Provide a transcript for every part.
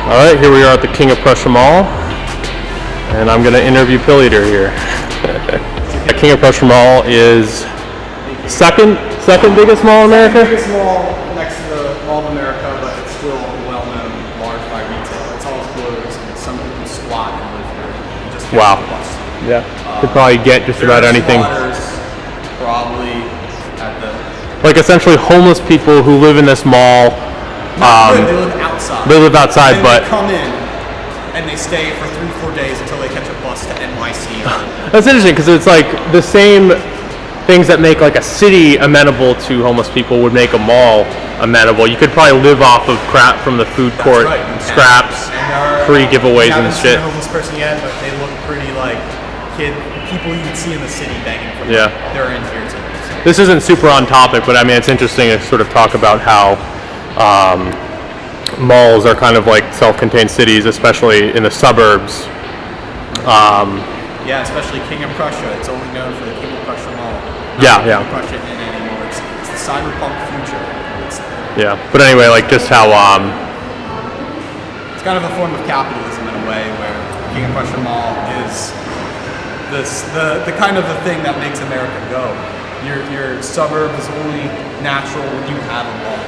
Alright, here we are at the King of Prussia Mall, and I'm going to interview Pilleater here. The King of Prussia Mall is second biggest mall in America? Second biggest mall next to the Mall of America, but it's still well known, large by retail. It's all closed, and some people squat and live here. And just get Wow. the bus. Yeah, could probably get just about anything. Probably at the... Like essentially homeless people who live in this mall. They live outside. They live outside, but they come in and they stay for 3-4 days until they catch a bus to NYC. That's interesting because it's like the same things that make like a city amenable to homeless people would make a mall amenable. You could probably live off of crap from the food court, right. scraps, free giveaways and shit. I haven't seen a homeless person yet, but they look pretty like people you would see in the city begging for them. Yeah. They're in here too. This isn't super on topic, but I mean it's interesting to sort of talk about how malls are kind of like self-contained cities, especially in the suburbs. Yeah, especially King of Prussia. It's only known for the King of Prussia Mall. Yeah. King of Prussia in anymore. It's the cyberpunk future. Yeah, but anyway, like just how it's kind of a form of capitalism in a way, where King of Prussia Mall is the kind of the thing that makes America go. Your suburb is only natural when you have a mall.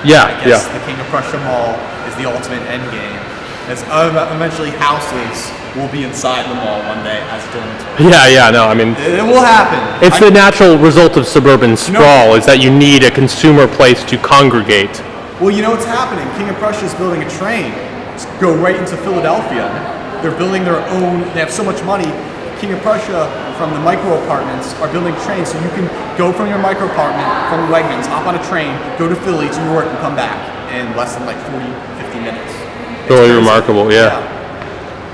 Yeah, I guess the King of Prussia Mall is the ultimate end game. As eventually houses will be inside the mall one day as dormitories. Yeah, no, I mean... It will happen. It's the natural result of suburban sprawl, is that you need a consumer place to congregate. Well, you know what's happening? King of Prussia is building a train to go right into Philadelphia. They're building their own, they have so much money. King of Prussia, from the micro apartments, are building trains so you can go from your micro apartment, from Wegmans, hop on a train, go to Philly to New York and come back in less than like 40-50 minutes. Really remarkable, yeah.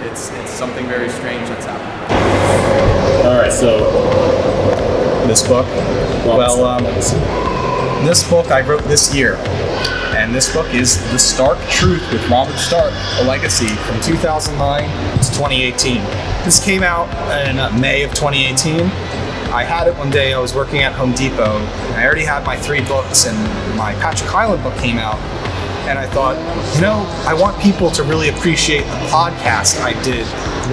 It's something very strange that's happening. Alright, so this book, this book I wrote this year, and this book is The Stark Truth with Robert Stark, A Legacy, from 2009 to 2018. This came out in May of 2018. I had it one day, I was working at Home Depot, and I already had my 3 books, and my Patrick Hyland book came out, and I thought, I want people to really appreciate the podcast I did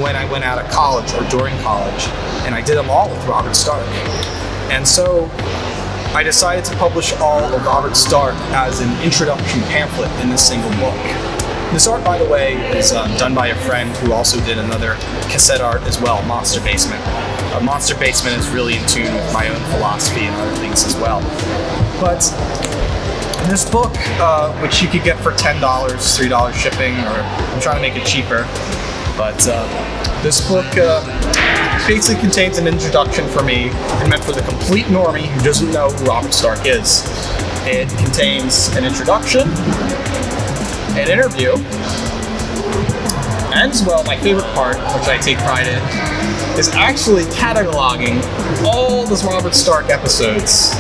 when I went out of college or during college, and I did them all with Robert Stark. And so I decided to publish all of Robert Stark as an introduction pamphlet in this single book. This art, by the way, is done by a friend who also did another cassette art as well, Monster Basement. Monster Basement is really in tune with my own philosophy and other things as well. But this book, which you could get for $10, $3 shipping, or I'm trying to make it cheaper, but this book basically contains an introduction for me and meant for the complete normie who doesn't know who Robert Stark is. It contains an introduction, an interview, and as well, my favorite part, which I take pride in, is actually cataloging all the Robert Stark episodes.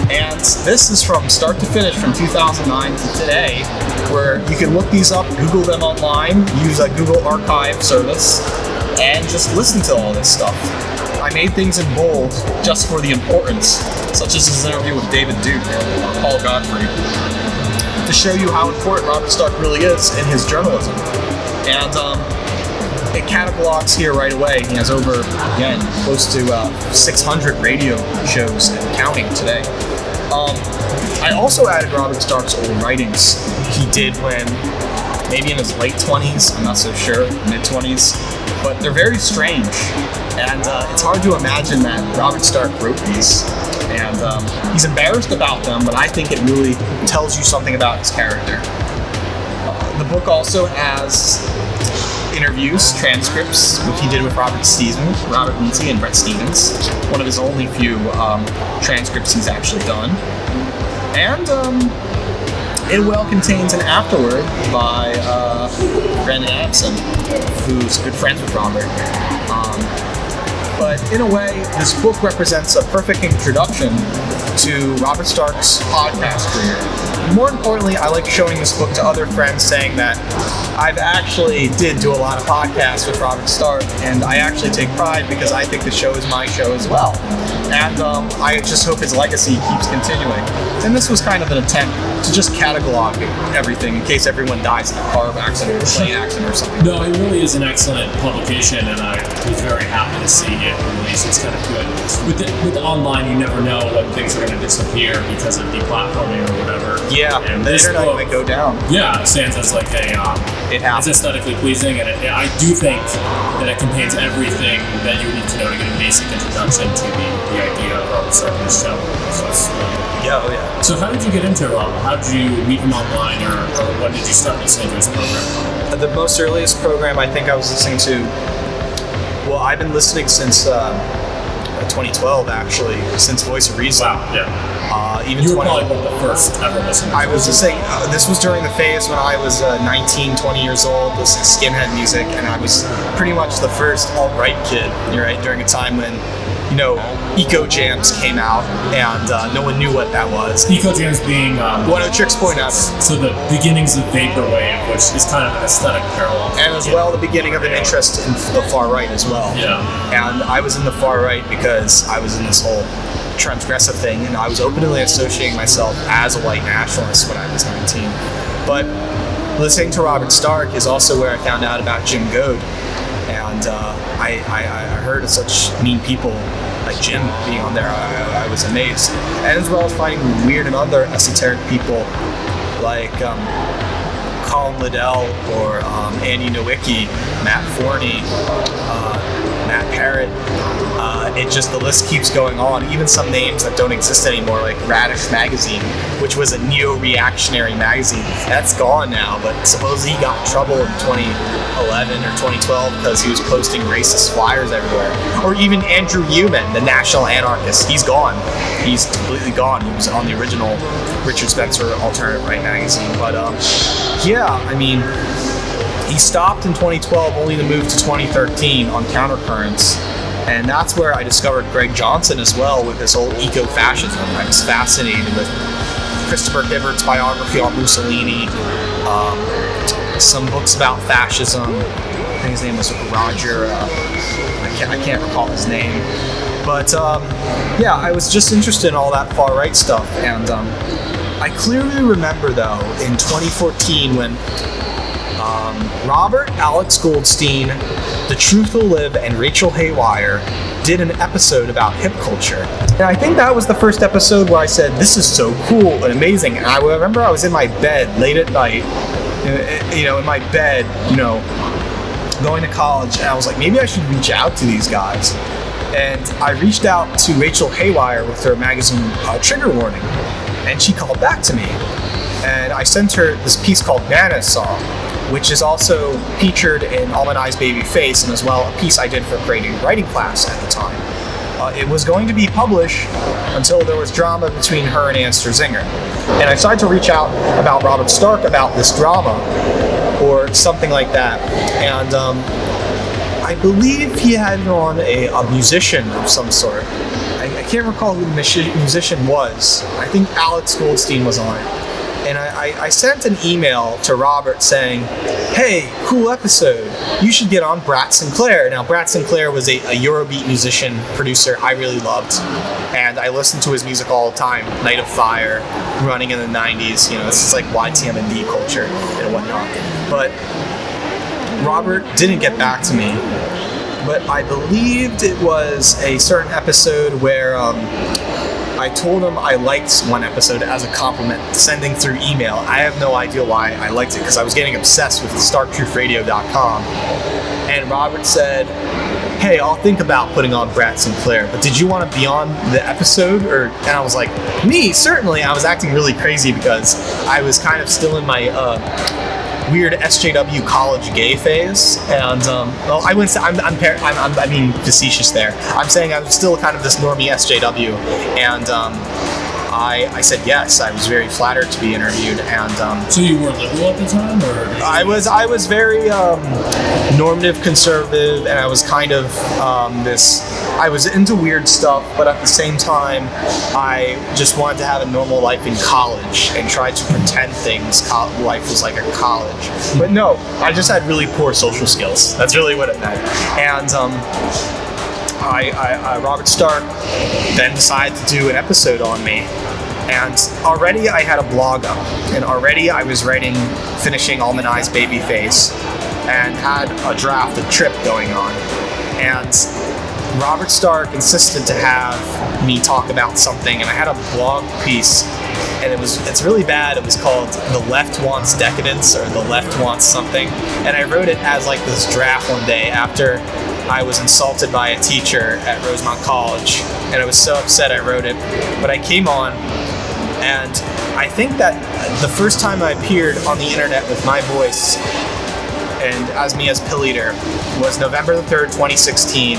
And this is from start to finish, from 2009 to today, where you can look these up, Google them online, use a Google Archive service, and just listen to all this stuff. I made things in bold just for the importance, such as this interview with David Duke or Paul Godfrey, to show you how important Robert Stark really is in his journalism. And it catalogs here right away. He has over, again, close to 600 radio shows and counting today. I also added Robert Stark's old writings he did when maybe in his late 20s, I'm not so sure, mid-20s, but they're very strange, and it's hard to imagine that Robert Stark wrote these, and he's embarrassed about them, but I think it really tells you something about his character. The book also has interviews, transcripts, which he did with Robert Lindsay and Brett Stevens, one of his only few transcripts he's actually done. And it well contains an afterword by Brandon Adamson, who's good friends with Robert. But in a way, this book represents a perfect introduction to Robert Stark's podcast career. More importantly, I like showing this book to other friends, saying that I've actually did do a lot of podcasts with Robert Stark, and I actually take pride because I think the show is my show as well. And I just hope his legacy keeps continuing. And this was kind of an attempt to just catalog everything in case everyone dies in a car accident or plane accident or something. No, it really is an excellent publication, and I was very happy to see it released. It's kind of good. With online, you never know when things are going to disappear because of deplatforming or whatever. Yeah, and the internet might go down. Yeah, it stands as like it's aesthetically pleasing, and I do think that it contains everything that you need to know to get a basic introduction to the idea of Robert Stark and his show. So it's Yeah. So how did you get into Rob? How did you meet him online, or when did you start listening to his program? The most earliest program I think I was listening to, well, I've been listening since 2012, actually, since Voice of Reason. Wow, yeah. Even You were probably one of the first ever listeners. I was just saying, this was during the phase when I was 19, 20 years old, listening to skinhead music, and I was pretty much the first alt-right kid, right, during a time when, you know, eco jams came out, and no one knew what that was. Eco jams being 106.7. So the beginnings of vaporwave, which is kind of an aesthetic parallel. And as well, the beginning of an interest in the far right as well. Yeah. And I was in the far right because I was in this whole transgressive thing, and I was openly associating myself as a white nationalist when I was 19. But listening to Robert Stark is also where I found out about Jim Goad, and I heard of such mean people like Jim being on there. I was amazed, and as well as finding weird and other esoteric people like Colin Liddell or Andy Nowicki, Matt Forney, Matt Parrott. The list keeps going on. Even some names that don't exist anymore, like Radish Magazine, which was a neo-reactionary magazine. That's gone now, but supposedly he got in trouble in 2011 or 2012 because he was posting racist flyers everywhere. Or even Andrew Newman, the national anarchist. He's gone. He's completely gone. He was on the original Richard Spencer Alternative Right magazine. But he stopped in 2012 only to move to 2013 on Countercurrents. And that's where I discovered Greg Johnson as well with his whole eco-fascism. I was fascinated with Christopher Hibbert's biography on Mussolini, some books about fascism. I think his name was Roger, I can't recall his name. But I was just interested in all that far-right stuff. And I clearly remember, though, in 2014 when Robert, Alex Goldstein, The Truth Will Live, and Rachel Haywire did an episode about hip culture. And I think that was the first episode where I said, this is so cool and amazing. And I remember I was in my bed late at night, in my bed, going to college, and I was like, maybe I should reach out to these guys. And I reached out to Rachel Haywire with her magazine Trigger Warning, and she called back to me. And I sent her this piece called Nana's Song, which is also featured in All My Eyes Baby Face, and as well a piece I did for creating writing class at the time. It was going to be published until there was drama between her and Anster Zinger. And I decided to reach out about Robert Stark about this drama, or something like that. And I believe he had on a musician of some sort. I can't recall who the musician was. I think Alex Goldstein was on it. And I sent an email to Robert saying, hey, cool episode. You should get on Brat Sinclair. Now, Brat Sinclair was a Eurobeat musician, producer I really loved. And I listened to his music all the time. Night of Fire, running in the 90s. This is like YTM and D culture and whatnot. But Robert didn't get back to me, but I believed it was a certain episode where I told him I liked one episode as a compliment, sending through email. I have no idea why I liked it, because I was getting obsessed with StarkTruthRadio.com. And Robert said, hey, I'll think about putting on Brad Sinclair, but did you want to be on the episode? And I was like, me? Certainly. I was acting really crazy because I was kind of still in my weird SJW college gay phase, and well, I wouldn't say I'm being facetious there. I'm saying I was still kind of this normie SJW, and I said yes. I was very flattered to be interviewed, and so you were liberal at the time, or I was very normative conservative, and I was kind of I was into weird stuff, but at the same time, I just wanted to have a normal life in college and tried to pretend life was like a college. But no, I just had really poor social skills. That's really what it meant. And Robert Stark then decided to do an episode on me. And already I had a blog up, and already I was finishing Almanai's Babyface, and had a draft of Trip going on. And Robert Stark insisted to have me talk about something, and I had a blog piece, and it's really bad. It was called The Left Wants Decadence, or The Left Wants Something, and I wrote it as like this draft one day after I was insulted by a teacher at Rosemont College, and I was so upset I wrote it. But I came on, and I think that the first time I appeared on the internet with my voice and as me as Pilleater was November the 3rd, 2016.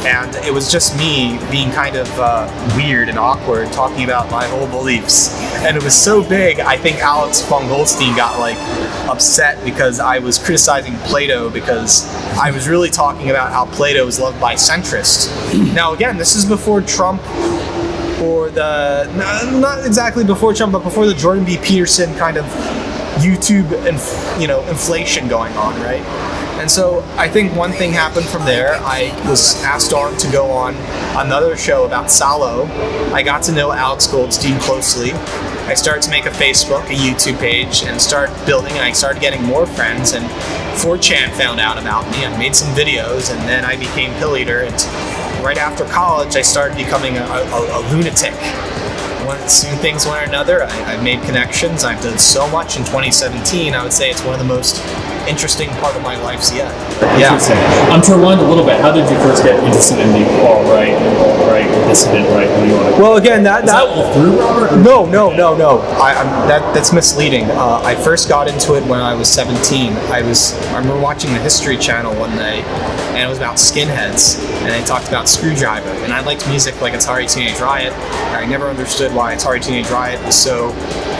And it was just me being kind of weird and awkward, talking about my whole beliefs. And it was so big, I think Alex von Goldstein got like upset because I was criticizing Plato, because I was really talking about how Plato was loved by centrists. Now again, this is before Trump, or not exactly before Trump, but before the Jordan B. Peterson kind of YouTube inflation going on, right? And so I think one thing happened from there. I was asked on to go on another show about Salo. I got to know Alex Goldstein closely. I started to make a Facebook, a YouTube page, and start building, and I started getting more friends, and 4chan found out about me. I made some videos, and then I became Pilleater, and right after college I started becoming a lunatic. Soon things one or another, I made connections. I've done so much in 2017. I would say it's one of the most interesting part of my life yet. Yeah. To rewind a little bit, how did you first get interested in the alt-right, alt-right, dissident right? What do you want to Well, again, that all through Robert? No. That's misleading. I first got into it when I was 17. I remember watching the History Channel one day, and it was about skinheads, and they talked about Screwdriver, and I liked music like Atari Teenage Riot. I never understood why Atari Teenage Riot was so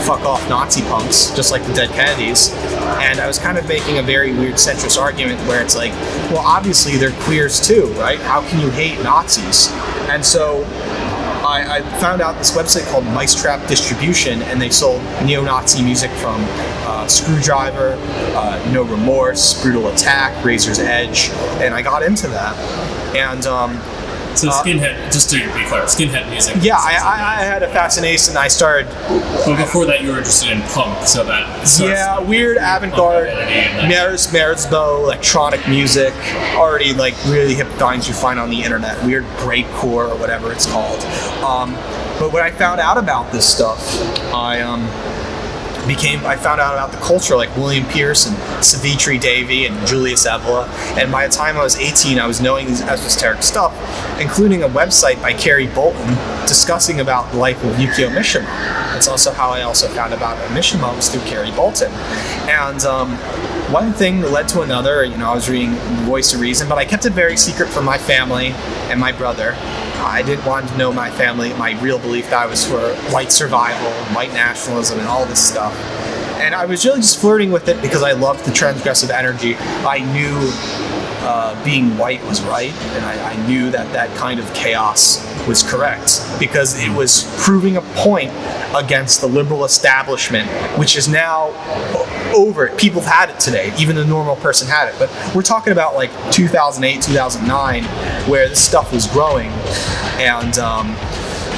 fuck off Nazi punks, just like the Dead Kennedys. And I was kind of making a very weird centrist argument where it's like, well, obviously they're queers too, right? How can you hate Nazis? And so I found out this website called Micetrap Distribution, and they sold neo-Nazi music from Screwdriver, No Remorse, Brutal Attack, Razor's Edge, and I got into that. And so skinhead, just to be clear, skinhead music. Yeah, I had a fascination. I started. But before that, you were interested in punk, so that. Yeah, weird avant-garde, Merzbow, electronic music, already like really hip things you find on the internet, weird breakcore or whatever it's called. But when I found out about this stuff, I found out about the culture, like William Pierce and Savitri Devi and Julius Evola. And by the time I was 18, I was knowing this esoteric stuff, including a website by Carrie Bolton discussing about the life of Yukio Mishima. That's also how I also found about Mishima, was through Carrie Bolton. And one thing led to another. I was reading Voice of Reason, but I kept it very secret from my family and my brother. I didn't want to know my family, my real belief that I was for white survival, white nationalism, and all this stuff. And I was really just flirting with it because I loved the transgressive energy. I knew being white was right, and I knew that kind of chaos was correct because it was proving a point against the liberal establishment, which is now over. People have had it today. Even the normal person had it. But we're talking about like 2008, 2009, where this stuff was growing. And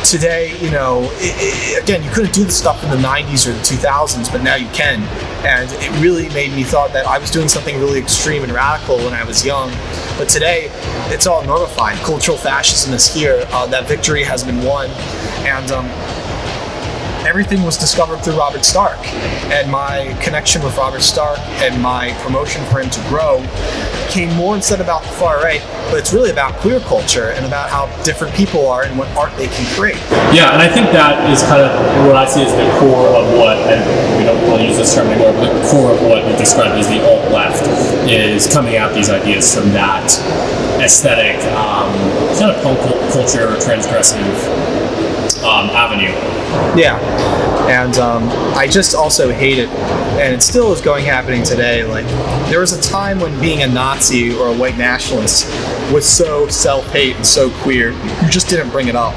today, again, you couldn't do this stuff in the 90s or the 2000s, but now you can. And it really made me thought that I was doing something really extreme and radical when I was young. But today, it's all normified. Cultural fascism is here. That victory has been won. And everything was discovered through Robert Stark. And my connection with Robert Stark and my promotion for him to grow came more instead about the far right, but it's really about queer culture and about how different people are and what art they can create. Yeah, and I think that is kind of what I see as the core of what, and we don't really use this term anymore, but the core of what we describe as the alt-left is coming out these ideas from that aesthetic, kind of punk culture, transgressive avenue. Yeah, and I just also hate it, and it still is happening today. Like, there was a time when being a Nazi or a white nationalist was so self-hate and so queer, you just didn't bring it up.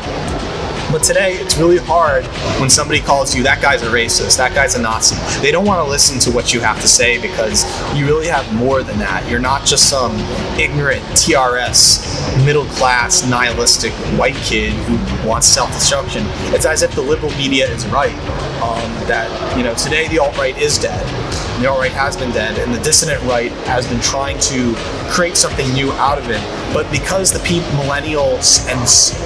But today, it's really hard when somebody calls you, that guy's a racist, that guy's a Nazi. They don't want to listen to what you have to say because you really have more than that. You're not just some ignorant TRS, middle-class, nihilistic white kid who wants self-destruction. It's as if the liberal media is right, that, today the alt-right is dead. The alt-right has been dead, and the dissident right has been trying to create something new out of it. But because the millennials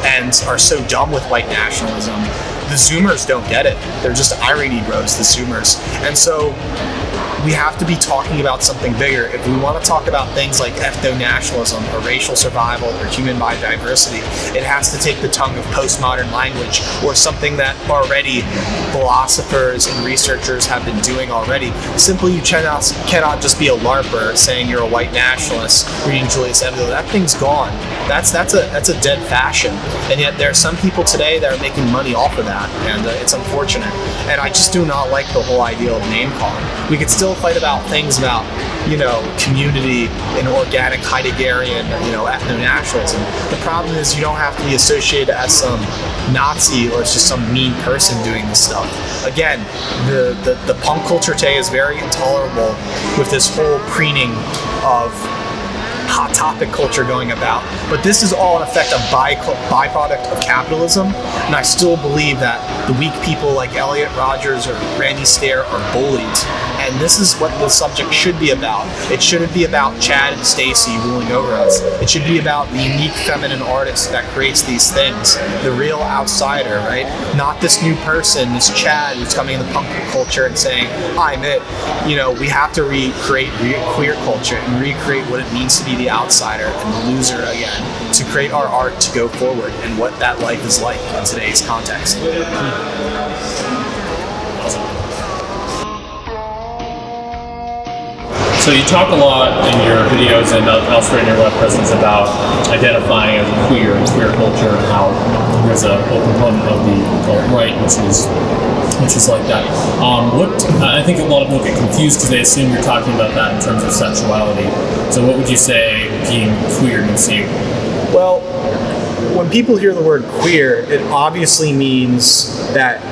and are so dumb with white nationalism, the Zoomers don't get it. They're just irony bros, the Zoomers. And so we have to be talking about something bigger. If we want to talk about things like ethno-nationalism or racial survival or human biodiversity, it has to take the tongue of postmodern language, or something that already philosophers and researchers have been doing already. Simply, you cannot just be a LARPer saying you're a white nationalist, reading Julius Evola. That thing's gone. That's a dead fashion. And yet there are some people today that are making money off of that, and it's unfortunate. And I just do not like the whole idea of name calling. We could still fight about things about, community and organic Heideggerian, ethno-nationalism. The problem is you don't have to be associated as some Nazi or it's just some mean person doing this stuff. Again, the punk culture today is very intolerable with this whole preening of hot topic culture going about. But this is all in effect a byproduct of capitalism, and I still believe that the weak people like Elliot Rodgers or Randy Stair are bullied. And this is what the subject should be about. It shouldn't be about Chad and Stacy ruling over us. It should be about the unique feminine artist that creates these things, the real outsider, right? Not this new person, this Chad who's coming in the punk culture and saying, I'm it. We have to recreate queer culture and recreate what it means to be the outsider and the loser again, to create our art to go forward and what that life is like in today's context. So you talk a lot in your videos and elsewhere in your web presence about identifying as a queer and queer culture, and how there's a component of the alt-right which is like that. I think a lot of people get confused because they assume you're talking about that in terms of sexuality. So what would you say being queer means to you? Well, when people hear the word queer, it obviously means that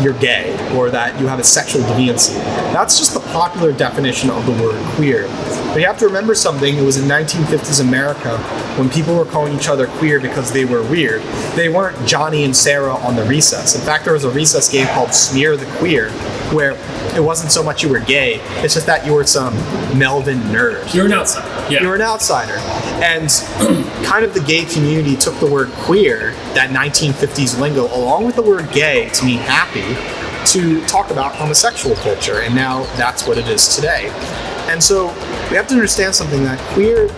you're gay or that you have a sexual deviancy. That's just the popular definition of the word queer. But you have to remember something. It was in 1950s America when people were calling each other queer because they were weird. They weren't Johnny and Sarah on the Recess. In fact, there was a Recess game called Smear the Queer, where it wasn't so much you were gay, it's just that you were some Melvin nerd. You're an outsider. Yeah. You were an outsider. And kind of the gay community took the word queer, that 1950s lingo, along with the word gay to mean happy, to talk about homosexual culture. And now that's what it is today. And so we have to understand something, that queer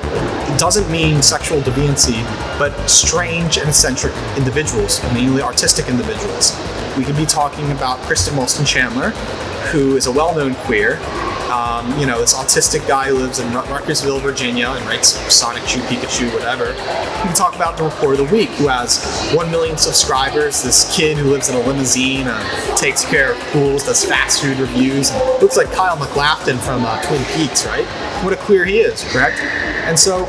doesn't mean sexual deviancy, but strange and eccentric individuals, mainly artistic individuals. We could be talking about Kristen Wilson Chandler, who is a well-known queer. This autistic guy who lives in Rutgersville, Virginia, and writes Sonic Shoe, Pikachu, whatever. We can talk about the Report of the Week, who has 1 million subscribers, this kid who lives in a limousine, takes care of pools, does fast food reviews, and looks like Kyle MacLachlan from Twin Peaks, right? What a queer he is, correct? And so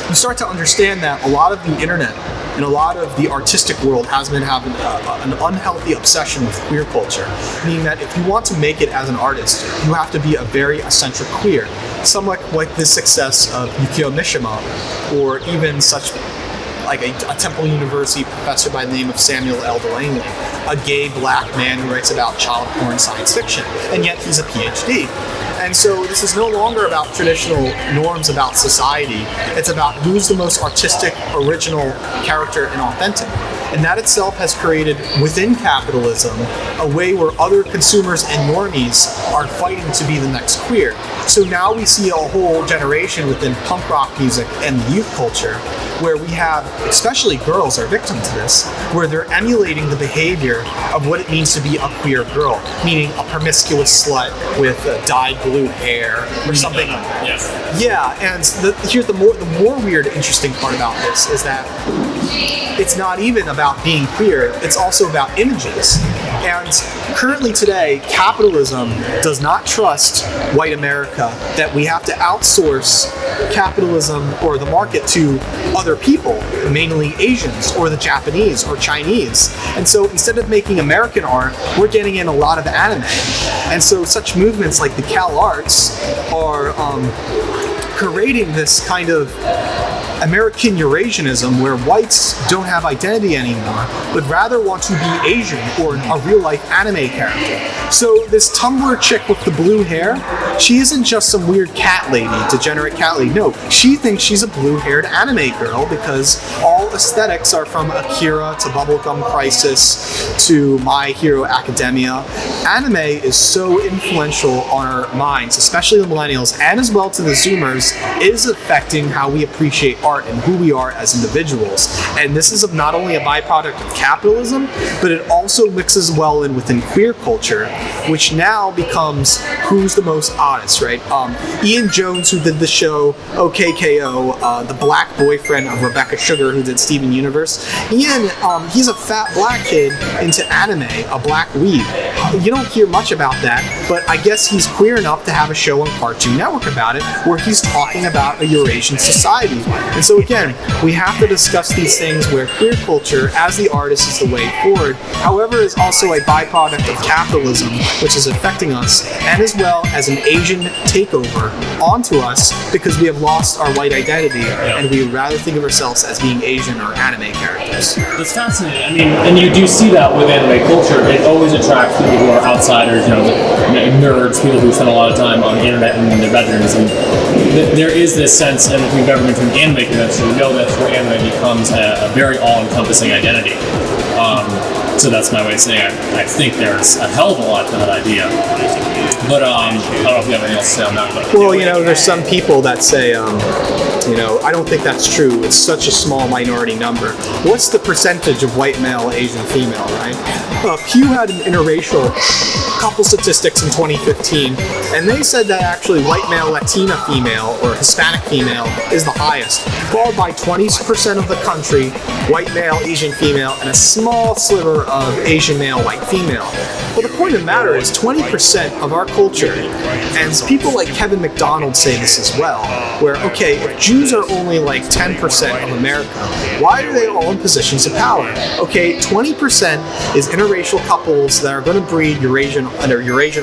you start to understand that a lot of the internet and a lot of the artistic world has been having an unhealthy obsession with queer culture, meaning that if you want to make it as an artist, you have to be a very eccentric queer, somewhat like the success of Yukio Mishima, or even such like a Temple University professor by the name of Samuel L. Delaney, a gay black man who writes about child porn science fiction, and yet he's a PhD. And so this is no longer about traditional norms about society. It's about who's the most artistic, original character and authentic. And that itself has created within capitalism a way where other consumers and normies are fighting to be the next queer. So now we see a whole generation within punk rock music and youth culture where we have, especially girls are victim to this, where they're emulating the behavior of what it means to be a queer girl, meaning a promiscuous slut with dyed blue hair or something like that. Yes. Yeah, and here's the more weird, interesting part about this is that it's not even about being queer, it's also about images. And currently today, capitalism does not trust white America, that we have to outsource capitalism or the market to other people, mainly Asians or the Japanese or Chinese. And so instead of making American art, we're getting in a lot of anime. And so such movements like the Cal Arts are creating this kind of American Eurasianism where whites don't have identity anymore, but rather want to be Asian or a real-life anime character. So this Tumblr chick with the blue hair, she isn't just some weird cat lady, degenerate cat lady. No, she thinks she's a blue-haired anime girl because all aesthetics are from Akira to Bubblegum Crisis to My Hero Academia. Anime is so influential on our minds, especially the millennials, and as well to the Zoomers, is affecting how we appreciate art and who we are as individuals. And this is not only a byproduct of capitalism, but it also mixes well in within queer culture, which now becomes who's the most honest, right? Ian Jones, who did the show OKKO, the black boyfriend of Rebecca Sugar, who did Steven Universe. Ian, he's a fat black kid into anime, a black weeb. You don't hear much about that, but I guess he's queer enough to have a show on Cartoon Network about it, where he's talking about a Eurasian society. And so again, we have to discuss these things where queer culture, as the artist, is the way forward. However, is also a byproduct of capitalism, which is affecting us, and as well as an Asian takeover onto us because we have lost our white identity, and we would rather think of ourselves as being Asian or anime characters. It's fascinating. I mean, and you do see that with anime culture. It always attracts people who are outsiders, nerds, people who spend a lot of time on the internet and in their bedrooms. And there is this sense, and if we've ever been to an anime convention, we know that's where anime becomes a very all-encompassing identity. So that's my way of saying I think there's a hell of a lot to that idea. But I don't know if you have anything else to say on that. But well, there's some people that say, I don't think that's true. It's such a small minority number. What's the percentage of white male, Asian female, right? Pew had an interracial couple statistics in 2015, and they said that actually white male, Latina female, or Hispanic female is the highest, followed by 20% of the country, white male, Asian female, and a small sliver of Asian male, white female. But the point of the matter is 20% of our culture, and people like Kevin McDonald say this as well, where, okay, if Jews are only like 10% of America, why are they all in positions of power? Okay, 20% is interracial couples that are going to breed Eurasian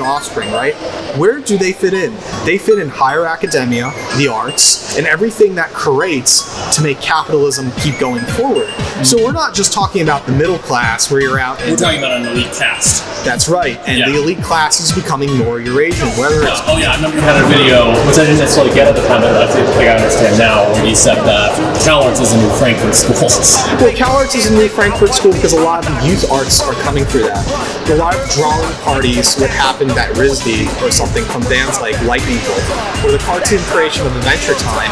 offspring, right? Where do they fit in? They fit in higher academia, the arts, and everything that creates to make capitalism keep going forward. So we're not just talking about the middle class where you're out. We're talking about an elite caste. That's right, and the elite class is becoming more Eurasian, whether it's... Oh yeah, I remember you had a video, which I didn't necessarily get at the time, but I think I understand now, where he said that Cal Arts is a new Frankfurt school. Well, Cal Arts is a new Frankfurt school because a lot of youth arts are coming through that. A lot of drawing parties would happen at RISD or something from bands like Lightning Bolt, or the cartoon creation of Adventure Time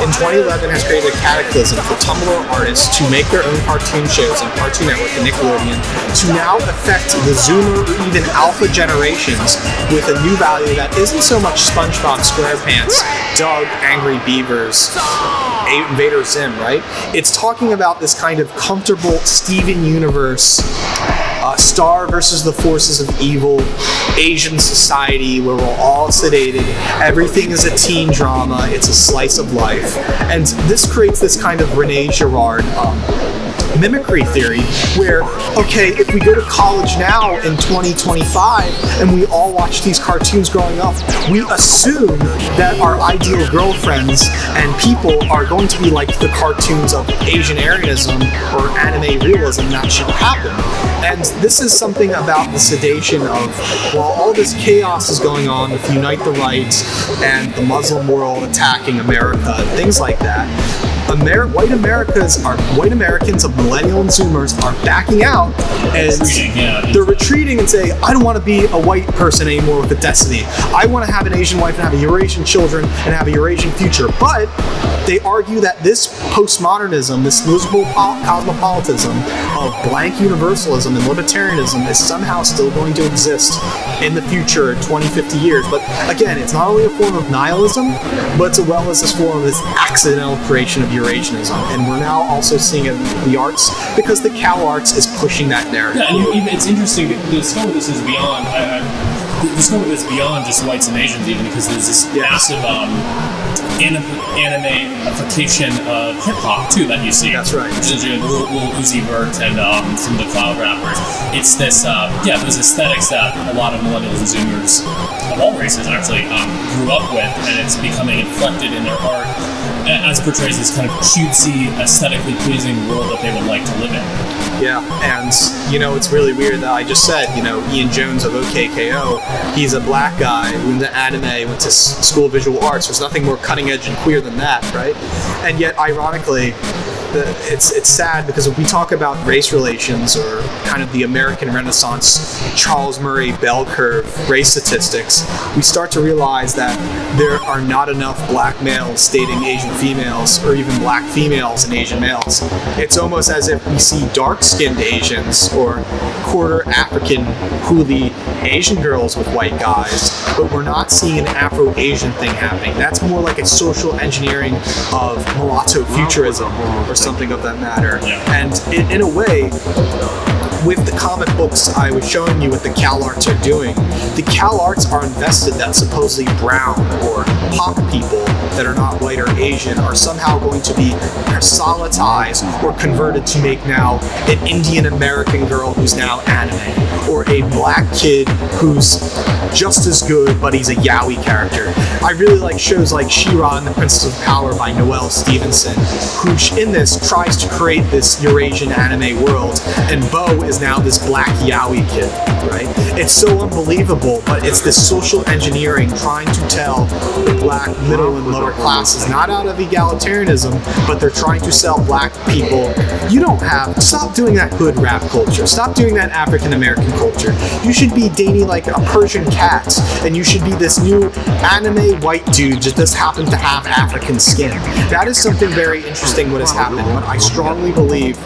in 2011 has created a cataclysm for Tumblr artists to make their own cartoon shows on Cartoon Network and Nickelodeon to now affect the Zoomer or even Alpha generations with a new value that isn't so much SpongeBob SquarePants, Doug, Angry Beavers, Invader Zim, right? It's talking about this kind of comfortable Steven Universe, Star versus the forces of evil, Asian society where we're all sedated, everything is a teen drama, it's a slice of life. And this creates this kind of Renee Girard mimicry theory where, okay, if we go to college now in 2025 and we all watch these cartoons growing up, we assume that our ideal girlfriends and people are going to be like the cartoons of Asian Aryanism or anime realism that should happen. And this is something about the sedation of, while all this chaos is going on with Unite the Right and the Muslim world attacking America and things like that, white Americans of millennial and Zoomers are backing out and they're retreating and saying, I don't want to be a white person anymore with a destiny. I want to have an Asian wife and have a Eurasian children and have a Eurasian future. But they argue that this postmodernism, this miserable cosmopolitanism of blank universalism and libertarianism is somehow still going to exist in the future, 20, 50 years. But again, it's not only a form of nihilism, but as well as this form of this accidental creation of Eurasianism. And we're now also seeing it in the arts because the Cal Arts is pushing that narrative. Yeah, and it's interesting to discover this is beyond. Discover this beyond just whites and Asians, even because there's this massive anime-ification of hip hop too that you see. That's right. Which is Lil Uzi Vert and some of the cloud rappers. It's this, those aesthetics that a lot of millennials and Zoomers of all races actually grew up with, and it's becoming inflected in their art as it portrays this kind of cutesy, aesthetically pleasing world that they would like to live in. Yeah, and it's really weird that I just said, Ian Jones of OKKO, he's a black guy who went to anime, went to school of visual arts. There's nothing more cutting edge and queer than that, right? And yet, ironically, it's sad because when we talk about race relations or kind of the American Renaissance, Charles Murray bell curve race statistics, we start to realize that there are not enough black males dating Asian females or even black females and Asian males. It's almost as if we see dark-skinned Asians or quarter African hoolie Asian girls with white guys, but we're not seeing an Afro-Asian thing happening. That's more like a social engineering of mulatto futurism or something of that matter. And in a way, with the comic books I was showing you what the Cal Arts are doing, the Cal Arts are invested that supposedly brown or pop people that are not white or Asian are somehow going to be proselytized or converted to make now an Indian American girl who's now anime, or a black kid who's just as good but he's a yaoi character. I really like shows like She-Ra and the Princess of Power by Noelle Stevenson, who in this tries to create this Eurasian anime world, and Bo is now this black yaoi kid, right? It's so unbelievable, but it's this social engineering trying to tell the black middle and lower classes, not out of egalitarianism, but they're trying to sell black people, stop doing that hood rap culture, stop doing that African American culture. You should be dating like a Persian cat, and you should be this new anime white dude just happens to have African skin. That is something very interesting what has happened, but I strongly believe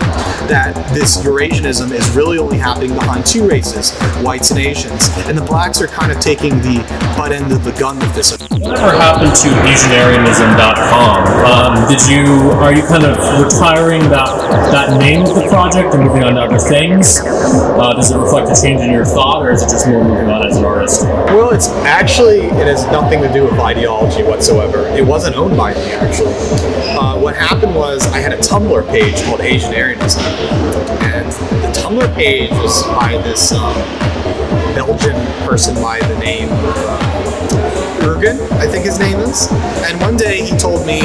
that this Eurasianism is really only happening behind two races, whites and Asians, and the blacks are kind of taking the butt end of the gun with this. Whatever happened to AsianArianism.com? Are you kind of retiring that name of the project and moving on to other things? Does it reflect a change in your thought, or is it just more moving on as an artist? Well, it has nothing to do with ideology whatsoever. It wasn't owned by me, actually. What happened was I had a Tumblr page called Asian Aryanism, and the Tumblr page was by this Belgian person by the name of Ergen, I think his name is. And one day he told me,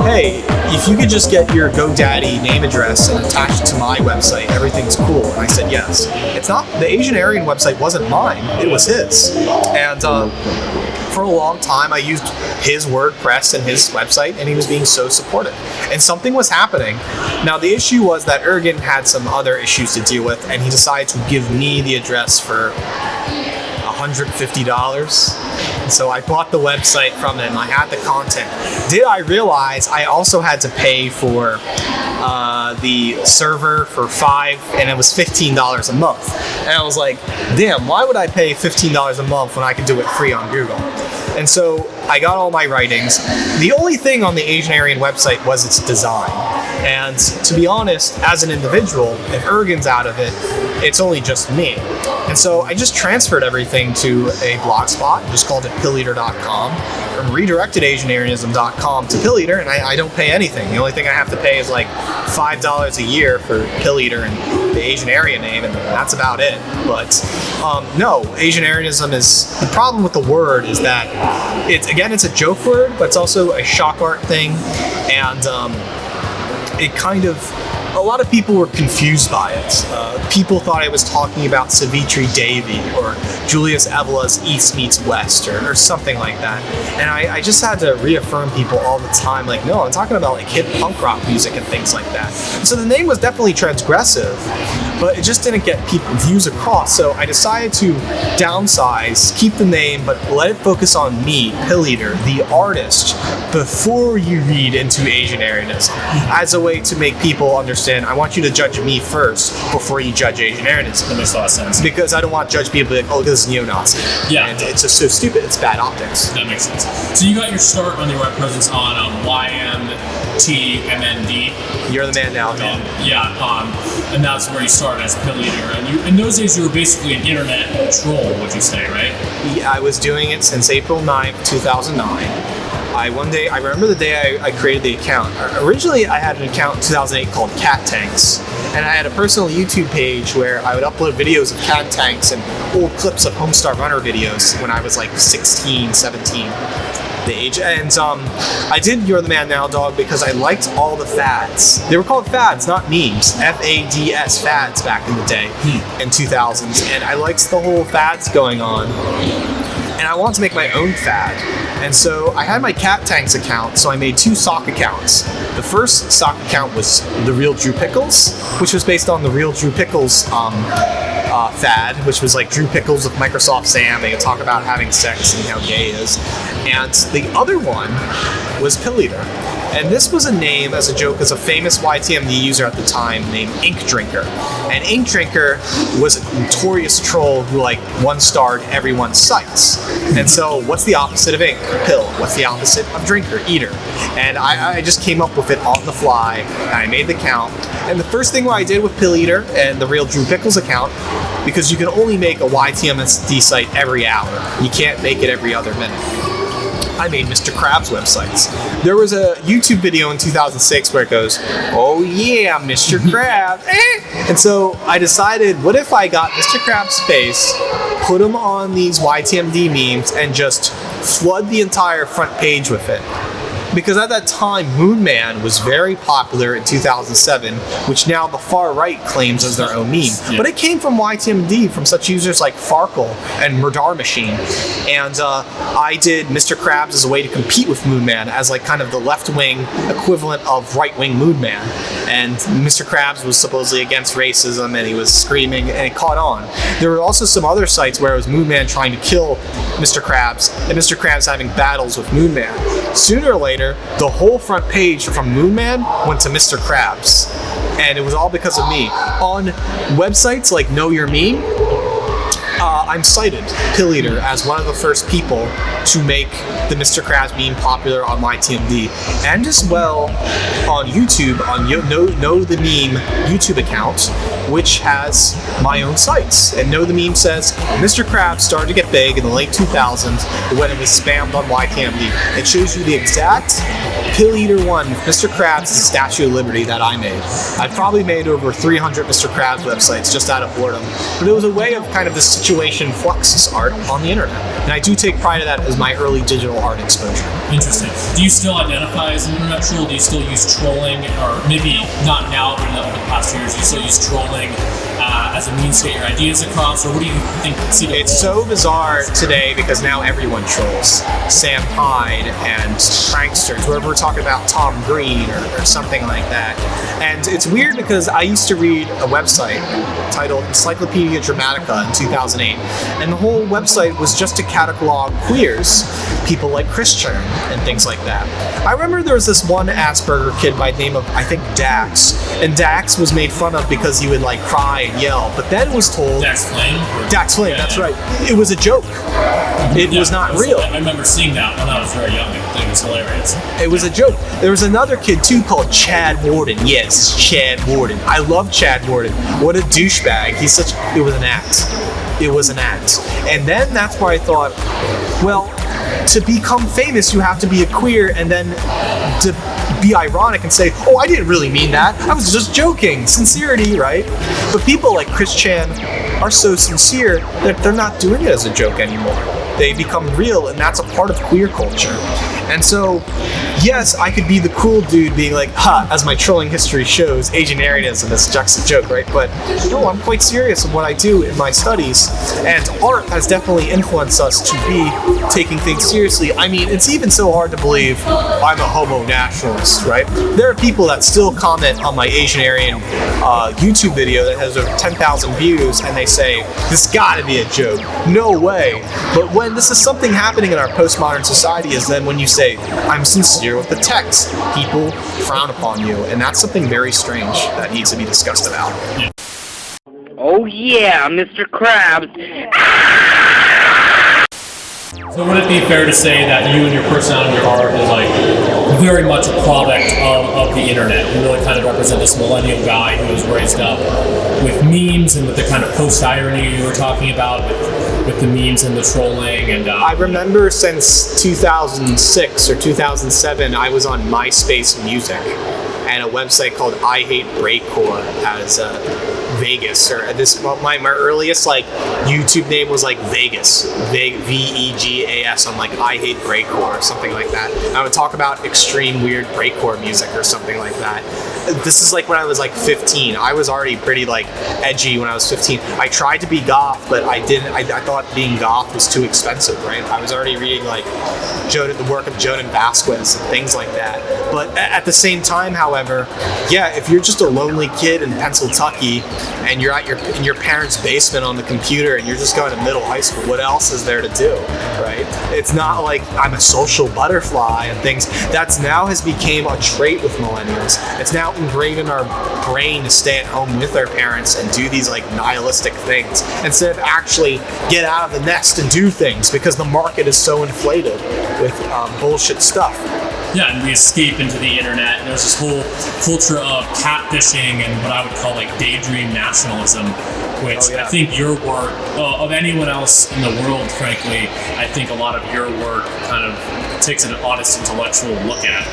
hey, if you could just get your GoDaddy name address and attach it to my website, everything's cool. And I said, yes. It's not, the Asian Aryan website wasn't mine, it was his. And for a long time I used his WordPress and his website, and he was being so supportive. And something was happening. Now the issue was that Ergen had some other issues to deal with, and he decided to give me the address for $150. So I bought the website from him. I had the content. Did I realize I also had to pay for the server for $5, and it was $15 a month. And I was like, damn, why would I pay $15 a month when I could do it free on Google? And so I got all my writings. The only thing on the Asian Aryan website was its design. And to be honest, as an individual, if Ergen's out of it, it's only just me. And so I just transferred everything to a blog spot, just called it Pilleater.com, and redirected AsianArianism.com to Pilleater, and I don't pay anything. The only thing I have to pay is like $5 a year for Pilleater and the Asian Aryan name, and that's about it. But no, Asian Arianism is, the problem with the word is that it's a joke word, but it's also a shock art thing, and it kind of, a lot of people were confused by it. People thought I was talking about Savitri Devi or Julius Evola's East Meets West or something like that. And I just had to reaffirm people all the time, like, no, I'm talking about like hip punk rock music and things like that. And so the name was definitely transgressive, but it just didn't get people views across. So I decided to downsize, keep the name, but let it focus on me, Pilleater, the artist, before you read into Asian Arianism, as a way to make people understand. I want you to judge me first before you judge Asian Arianism. That makes a lot of sense. Because I don't want to judge people like, oh, this is neo-Nazi. Yeah. And it's just so stupid. It's bad optics. That makes sense. So you got your start on your web presence on YMTMND. You're the man now, Tom. And that's where you started as Pilleater. And in those days, you were basically an internet troll, would you say, right? Yeah, I was doing it since April 9th, 2009. I remember the day I created the account. Originally, I had an account in 2008 called Cat Tanks, and I had a personal YouTube page where I would upload videos of cat tanks and old clips of Homestar Runner videos when I was like 16, 17, the age. And I did You're the Man Now, Dog, because I liked all the fads. They were called fads, not memes. FADS, fads back in the day, in 2000s. And I liked the whole fads going on. And I wanted to make my own fad. And so I had my Cat Tanks account, so I made 2 sock accounts. The first sock account was The Real Drew Pickles, which was based on the Real Drew Pickles fad, which was like Drew Pickles with Microsoft Sam. They would talk about having sex and how gay he is. And the other one was Pilleater. And this was a name as a joke as a famous YTMD user at the time named Ink Drinker. And Ink Drinker was a notorious troll who like one-starred everyone's sites. And so what's the opposite of ink? Pill. What's the opposite of drinker? Eater. And I just came up with it on the fly, and I made the count. And the first thing I did with Pilleater and the Real Drew Pickles account, because you can only make a YTMSD site every hour. You can't make it every other minute. I made Mr. Krabs websites. There was a YouTube video in 2006 where it goes, oh yeah, Mr. Krabs. And so I decided, what if I got Mr. Krabs' face, put him on these YTMD memes, and just flood the entire front page with it? Because at that time, Moon Man was very popular in 2007, which now the far right claims as their own meme. Yeah. But it came from YTMD, from such users like Farkle and Murdar Machine. And I did Mr. Krabs as a way to compete with Moon Man, as like kind of the left-wing equivalent of right-wing Moon Man. And Mr. Krabs was supposedly against racism, and he was screaming, and it caught on. There were also some other sites where it was Moon Man trying to kill Mr. Krabs, and Mr. Krabs having battles with Moon Man. Sooner or later, the whole front page from Moon Man went to Mr. Krabs, and it was all because of me. On websites like Know Your Meme, I'm cited, Pilleater, as one of the first people to make the Mr. Krabs meme popular on YTMD, and as well on YouTube, on Know the Meme YouTube account, which has my own sites. And Know the Meme says, Mr. Krabs started to get big in the late 2000s when it was spammed on YTMD. It shows you the exact Pilleater one with Mr. Krabs' Statue of Liberty that I made. I probably made over 300 Mr. Krabs websites just out of boredom. But it was a way of kind of this situation fluxus art on the internet. And I do take pride in that as my early digital art exposure. Interesting. Do you still identify as an internet troll? Do you still use trolling, or maybe not now, but in the past few years, do you still use trolling as a means to get your ideas across, or what do you think? It's so bizarre today because now everyone trolls. Sam Hyde and pranksters, where we're talking about Tom Green or something like that. And it's weird because I used to read a website titled Encyclopedia Dramatica in 2008, and the whole website was just to catalog queers, people like Christian and things like that. I remember there was this one Asperger kid by the name of, I think, Dax, and Dax was made fun of because he would like cry and yell, but then was told Dax Flame. Dax Flame, Yeah, that's yeah. right. It was a joke. It was not real. I remember seeing that when I was very young. I think it was hilarious. It was a joke. There was another kid too called Chad Warden. Yes, Chad Warden. I love Chad Warden. What a douchebag. It was an act. It was an act. And then that's where I thought, well, to become famous, you have to be a queer, and then to be ironic and say, oh, I didn't really mean that. I was just joking. Sincerity, right? But people like Chris Chan are so sincere that they're not doing it as a joke anymore. They become real, and that's a part of queer culture. And so, yes, I could be the cool dude being like, ha, as my trolling history shows, Asianarianism is just a joke, right? But no, I'm quite serious in what I do in my studies, and art has definitely influenced us to be taking things seriously. I mean, it's even so hard to believe I'm a homo nationalist, right? There are people that still comment on my Asianarian YouTube video that has over 10,000 views, and they say, this gotta be a joke. No way. But when this is something happening in our postmodern society is then when you say, I'm sincere with the text, people frown upon you, and that's something very strange that needs to be discussed about. Oh yeah, Mr. Krabs. So would it be fair to say that you and your personality and your art is like very much a product of the internet? You really kind of represent this millennial guy who was raised up with memes and with the kind of post-irony you were talking about with the memes and the trolling and I remember since 2006 or 2007 I was on MySpace Music and a website called I Hate Breakcore as Vegas, or this, well, my earliest like YouTube name was like Vegas, Vegas on like I Hate Breakcore or something like that. And I would talk about extreme weird breakcore music or something like that. This is like when I was like 15. I was already pretty like edgy when I was 15. I tried to be goth, but I didn't. I thought being goth was too expensive, right? I was already reading like the work of Jonan Vasquez and things like that. But at the same time, however, yeah, if you're just a lonely kid in Pennsylvania and you're at in your parents' basement on the computer and you're just going to middle high school, what else is there to do, right? It's not like I'm a social butterfly and things. That's now has become a trait with millennials. It's now ingrained in our brain to stay at home with our parents and do these like nihilistic things instead of actually get out of the nest and do things because the market is so inflated with bullshit stuff. Yeah, and we escape into the internet, and there's this whole culture of catfishing and what I would call like daydream nationalism, which I think your work, of anyone else in the world, frankly, I think a lot of your work kind of takes an honest intellectual look at.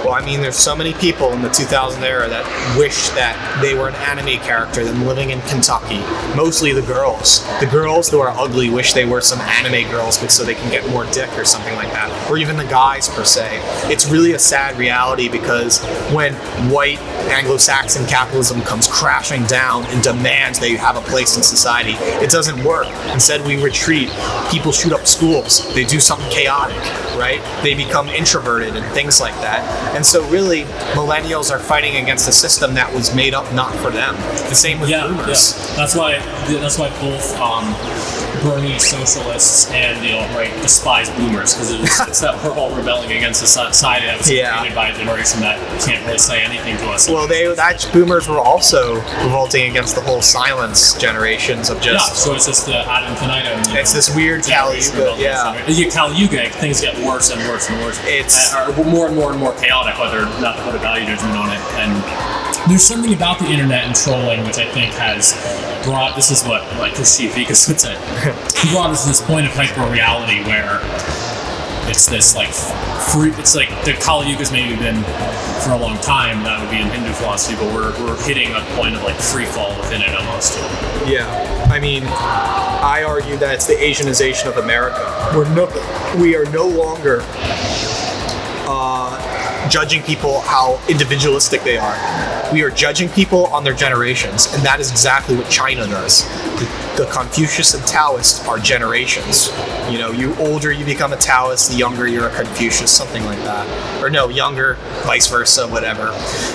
Well, I mean, there's so many people in the 2000 era that wish that they were an anime character than living in Kentucky. Mostly the girls. The girls who are ugly wish they were some anime girls so they can get more dick or something like that. Or even the guys, per se. It's really a sad reality because when white Anglo-Saxon capitalism comes crashing down and demands they have a place in society, it doesn't work. Instead, we retreat. People shoot up schools. They do something chaotic, right? They become introverted and things like that. And so really, millennials are fighting against a system that was made up not for them. The same with boomers. Yeah. That's why both Bernie socialists and the alt-right despise boomers, because it's that we're all rebelling against a society that was created by a generation that can't really say anything to us. Well, boomers were also revolting against the whole silence generations of just... Yeah, so it's just the ad infinitum. It's this weird Kali Yuga, Kali Yuga, things get worse and worse and worse. It's more and more chaotic, whether not to put a value judgment on it. And there's something about the internet and trolling which I think has brought, this is what like Steve Vikas would say, brought us to this point of hyper-reality where it's this like free, it's like the Kali Yuga's maybe been for a long time, that would be in Hindu philosophy, but we're hitting a point of like free fall within it almost. Yeah, I mean, I argue that it's the Asianization of America. We are no longer judging people how individualistic they are. We are judging people on their generations, and that is exactly what China does. The Confucius and Taoists are generations. You know, you older you become a Taoist, the younger you're a Confucius, something like that. Or no, younger, vice versa, whatever.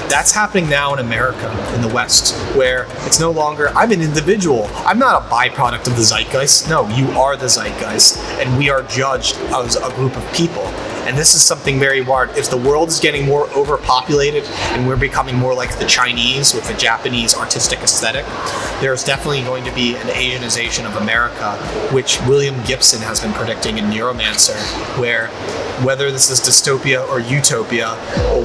That's happening now in America, in the West, where it's no longer, I'm an individual. I'm not a byproduct of the zeitgeist. No, you are the zeitgeist, and we are judged as a group of people. And this is something very hard. If the world is getting more overpopulated and we're becoming more like the Chinese with the Japanese artistic aesthetic, there's definitely going to be an Asianization of America, which William Gibson has been predicting in Neuromancer, where whether this is dystopia or utopia,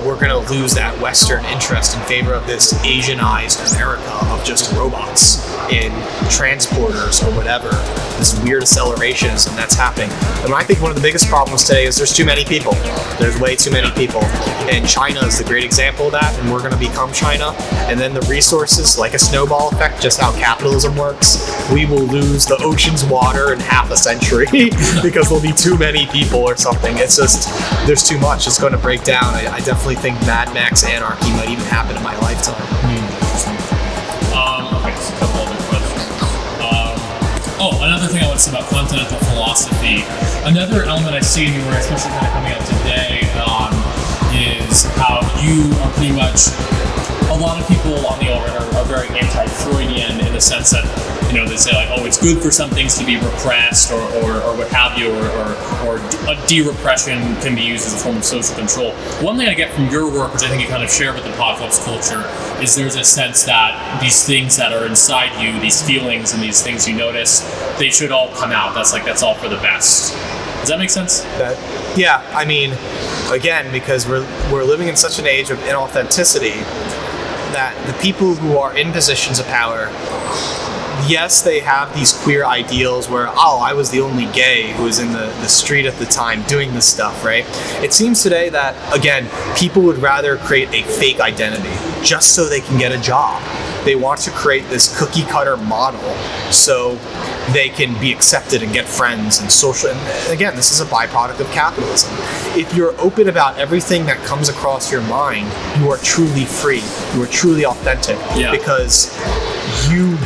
we're going to lose that Western interest in favor of this Asianized America of just robots in transporters or whatever. This weird accelerationism that's happening. And I think one of the biggest problems today is there's too many people. There's way too many people. And China is the great example of that, and we're going to become China. And then the resources, like a snowball effect, just how capitalism works, we will lose the ocean's water in half a century because there'll be too many people or something. It's just, there's too much. It's going to break down. I definitely think Mad Max anarchy might even happen in my lifetime. Okay, just a couple other questions. Another thing I want to say about continental philosophy. Another element I see in your work, especially kind of coming out today, is how you are pretty much. A lot of people on the alt-right are very anti-Freudian in the sense that, you know, they say like, oh, it's good for some things to be repressed or what have you, or a de-repression can be used as a form of social control. One thing I get from your work, which I think you kind of share with apocalypse culture, is there's a sense that these things that are inside you, these feelings and these things you notice, they should all come out. That's all for the best. Does that make sense? Yeah, I mean, again, because we're living in such an age of inauthenticity, that the people who are in positions of power, yes, they have these queer ideals where, oh, I was the only gay who was in the street at the time doing this stuff, right? It seems today that, again, people would rather create a fake identity just so they can get a job. They want to create this cookie cutter model so they can be accepted and get friends and social. And again, this is a byproduct of capitalism. If you're open about everything that comes across your mind, you are truly free. You are truly authentic because you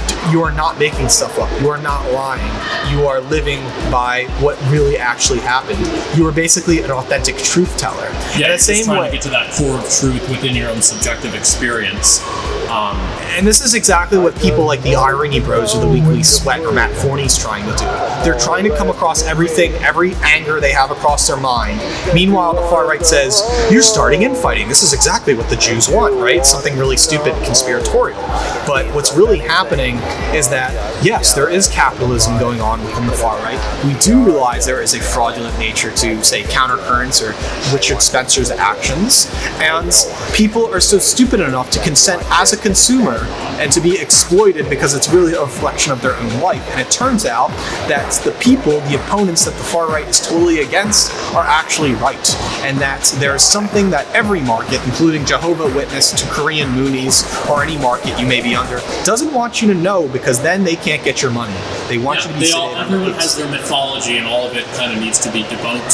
are not making stuff up. You are not lying. You are living by what really actually happened. You are basically an authentic truth teller. Yeah, the same trying way, to get to that core of truth within your own subjective experience. And this is exactly what people like the Irony Bros or the Weekly Sweat or Matt Forney's trying to do. They're trying to come across everything, every anger they have across their mind. Meanwhile, the far right says, you're starting infighting. This is exactly what the Jews want, right? Something really stupid, conspiratorial. But what's really happening is that, yes, there is capitalism going on within the far right. We do realize there is a fraudulent nature to, say, Countercurrents or Richard Spencer's actions. And people are so stupid enough to consent as a consumer and to be exploited because it's really a reflection of their own life. And it turns out that the people, the opponents that the far right is totally against, are actually right. And that there's something that every market, including Jehovah's Witness to Korean Moonies or any market you may be under, doesn't want you to know, because then they can't get your money. They want you to be everyone has their mythology, and all of it kind of needs to be debunked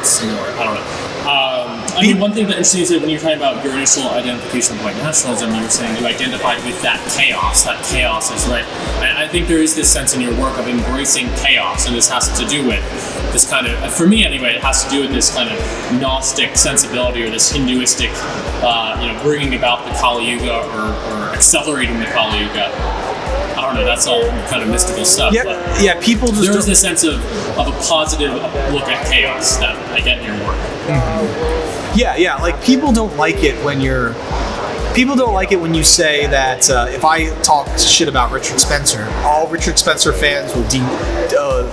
some more. I don't know. I mean, one thing that interesting is that when you're talking about your initial identification of white nationalism, you were saying you identified with that chaos. That chaos is right. And I think there is this sense in your work of embracing chaos, and this has to do with this kind of, for me anyway, it has to do with this kind of Gnostic sensibility or this Hinduistic, bringing about the Kali Yuga or accelerating the Kali Yuga. I don't know, that's all kind of mystical stuff. Yeah, people just there is this sense of a positive look at chaos that I get in your work. Mm-hmm. Yeah, like people don't like it when you say that if I talk shit about Richard Spencer, all Richard Spencer fans will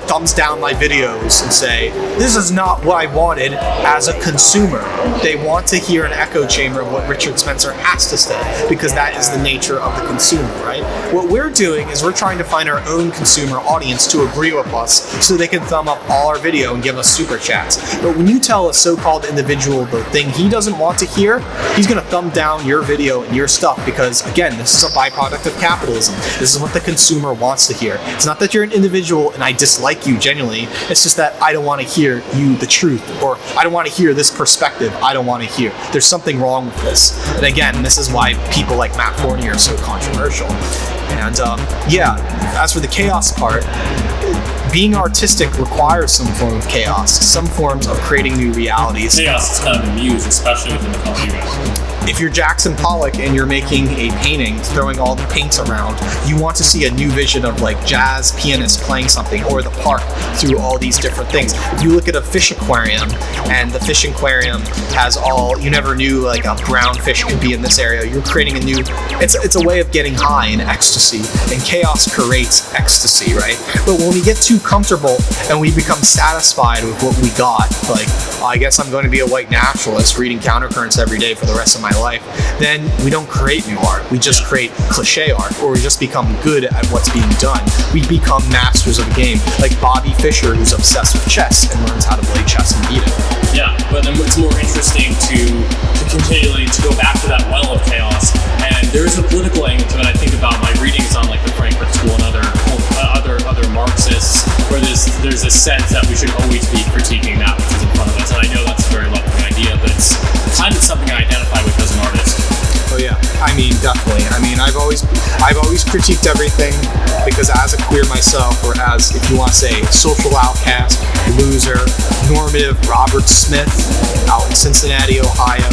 thumbs down my videos and say, this is not what I wanted as a consumer. They want to hear an echo chamber of what Richard Spencer has to say, because that is the nature of the consumer, right? What we're doing is we're trying to find our own consumer audience to agree with us so they can thumb up all our video and give us super chats. But when you tell a so-called individual the thing he doesn't want to hear, he's going to thumb down your video and your stuff, because again, this is a byproduct of capitalism. This is what the consumer wants to hear. It's not that you're an individual and I dislike you genuinely. It's just that I don't want to hear you the truth, or I don't want to hear this perspective. I don't want to hear. There's something wrong with this. And again, this is why people like Matt Forney are so controversial. And as for the chaos part, being artistic requires some form of chaos, some forms of creating new realities. Chaos is kind of the muse, especially within the color unit. If you're Jackson Pollock and you're making a painting, throwing all the paints around, you want to see a new vision of like jazz pianists playing something, or the park through all these different things. If you look at a fish aquarium, and the fish aquarium has all, you never knew like a brown fish could be in this area, you're creating a new, it's a way of getting high in ecstasy, and chaos creates ecstasy, right? But when we get too comfortable and we become satisfied with what we got, like, I guess I'm going to be a white naturalist reading countercurrents every day for the rest of my life, then we don't create new art. We just create cliche art, or we just become good at what's being done. We become masters of the game, like Bobby Fischer, who's obsessed with chess and learns how to play chess and beat it. Yeah, but then it's more interesting to continually to go back to that well of chaos. And there is a political angle to it. I think about my readings on like the Frankfurt School and other Marxists, where there's a sense that we should always be critiquing that which is in front of us. And I know that's a very left-wing idea, but it's kind of something I identify with as an artist. Oh yeah, I mean, definitely. I mean, I've always critiqued everything, because as a queer myself, or as, if you want to say, social outcast, loser, normative Robert Smith out in Cincinnati, Ohio,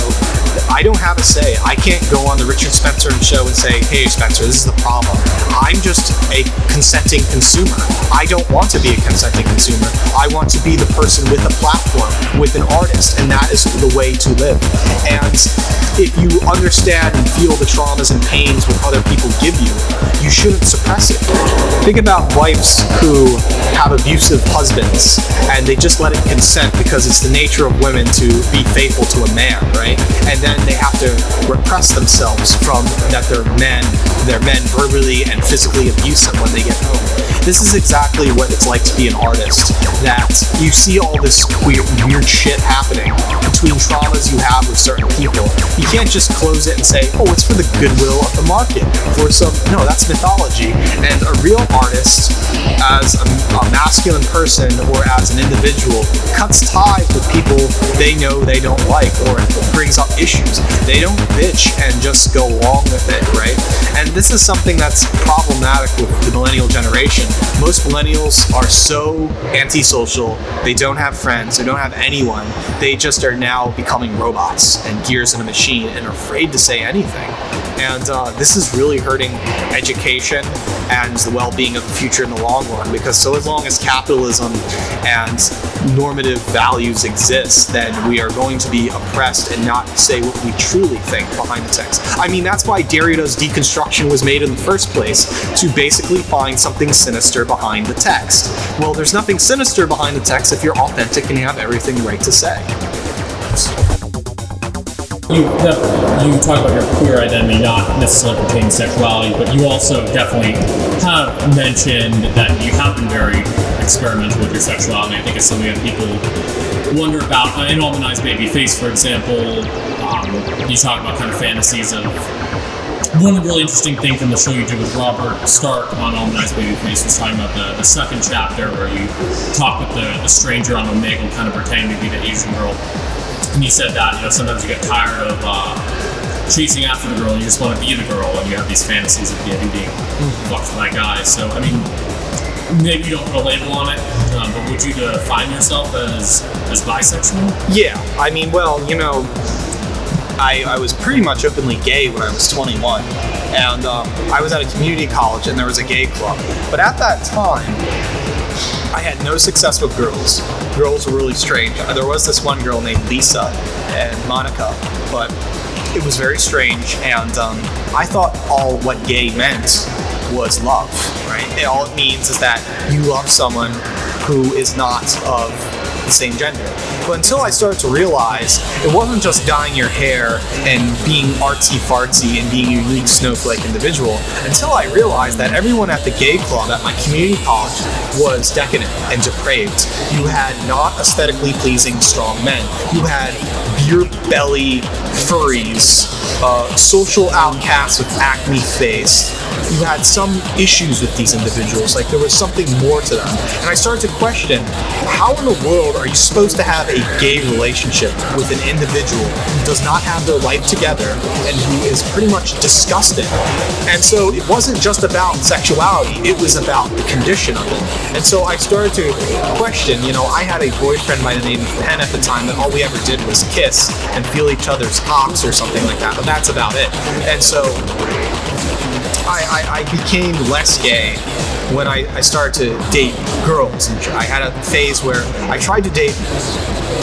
I don't have a say. I can't go on the Richard Spencer show and say, hey Spencer, this is the problem. I'm just a consenting consumer. I don't want to be a consenting consumer. I want to be the person with a platform, with an artist, and that is the way to live. And if you understand and feel the traumas and pains what other people give you, you shouldn't suppress it. Think about wives who have abusive husbands and they just let it consent because it's the nature of women to be faithful to a man, right? And then they have to repress themselves from that they're men verbally and physically abuse them when they get home. This is exactly what it's like to be an artist, that you see all this weird shit happening between traumas you have with certain people. You can't just close it and say, oh, it's for the goodwill of the market. No, that's mythology. And a real artist, as a masculine person or as an individual, cuts ties with people they know they don't like, or brings up issues. They don't bitch and just go along with it, right? And this is something that's problematic with the millennial generation. Most millennials are so antisocial. They don't have friends. They don't have anyone. They just are now becoming robots and gears in a machine and are afraid to say anything. And this is really hurting education and the well-being of the future in the long run, because so as long as capitalism and normative values exist, then we are going to be oppressed and not say what we truly think behind the text. I mean, that's why Derrida's deconstruction was made in the first place, to basically find something sinister behind the text. Well, there's nothing sinister behind the text if you're authentic and you have everything right to say. You talk about your queer identity not necessarily pertaining to sexuality, but you also definitely have mentioned that you have been very experimental with your sexuality. I think it's something that people wonder about. In Almanized Babyface, for example, you talk about kind of fantasies of... One really interesting thing from the show you did with Robert Stark on Almanized Babyface was talking about the second chapter, where you talk with the stranger on Omegle kind of pretending to be the Asian girl. And you said that, sometimes you get tired of chasing after the girl and you just want to be the girl, and you have these fantasies of being fucked by guys. So, I mean, maybe you don't put a label on it, but would you define yourself as bisexual? Yeah, I mean, well, I was pretty much openly gay when I was 21, and I was at a community college and there was a gay club. But at that time, I had no success with girls. Girls were really strange. There was this one girl named Lisa and Monica, but it was very strange, and I thought all what gay meant was love, right? And all it means is that you love someone who is not of the same gender. But until I started to realize it wasn't just dyeing your hair and being artsy-fartsy and being a unique snowflake individual, until I realized that everyone at the gay club at my community college was decadent and depraved. You had not aesthetically pleasing strong men. You had beer belly furries, social outcasts with acne face, you had some issues with these individuals, like there was something more to them. And I started to question, how in the world are you supposed to have a gay relationship with an individual who does not have their life together and who is pretty much disgusting? And so it wasn't just about sexuality, it was about the condition of it. And so I started to question, I had a boyfriend by the name of Penn at the time that all we ever did was kiss and feel each other's cocks or something like that, but that's about it. And so I became less gay when I started to date girls. And I had a phase where I tried to date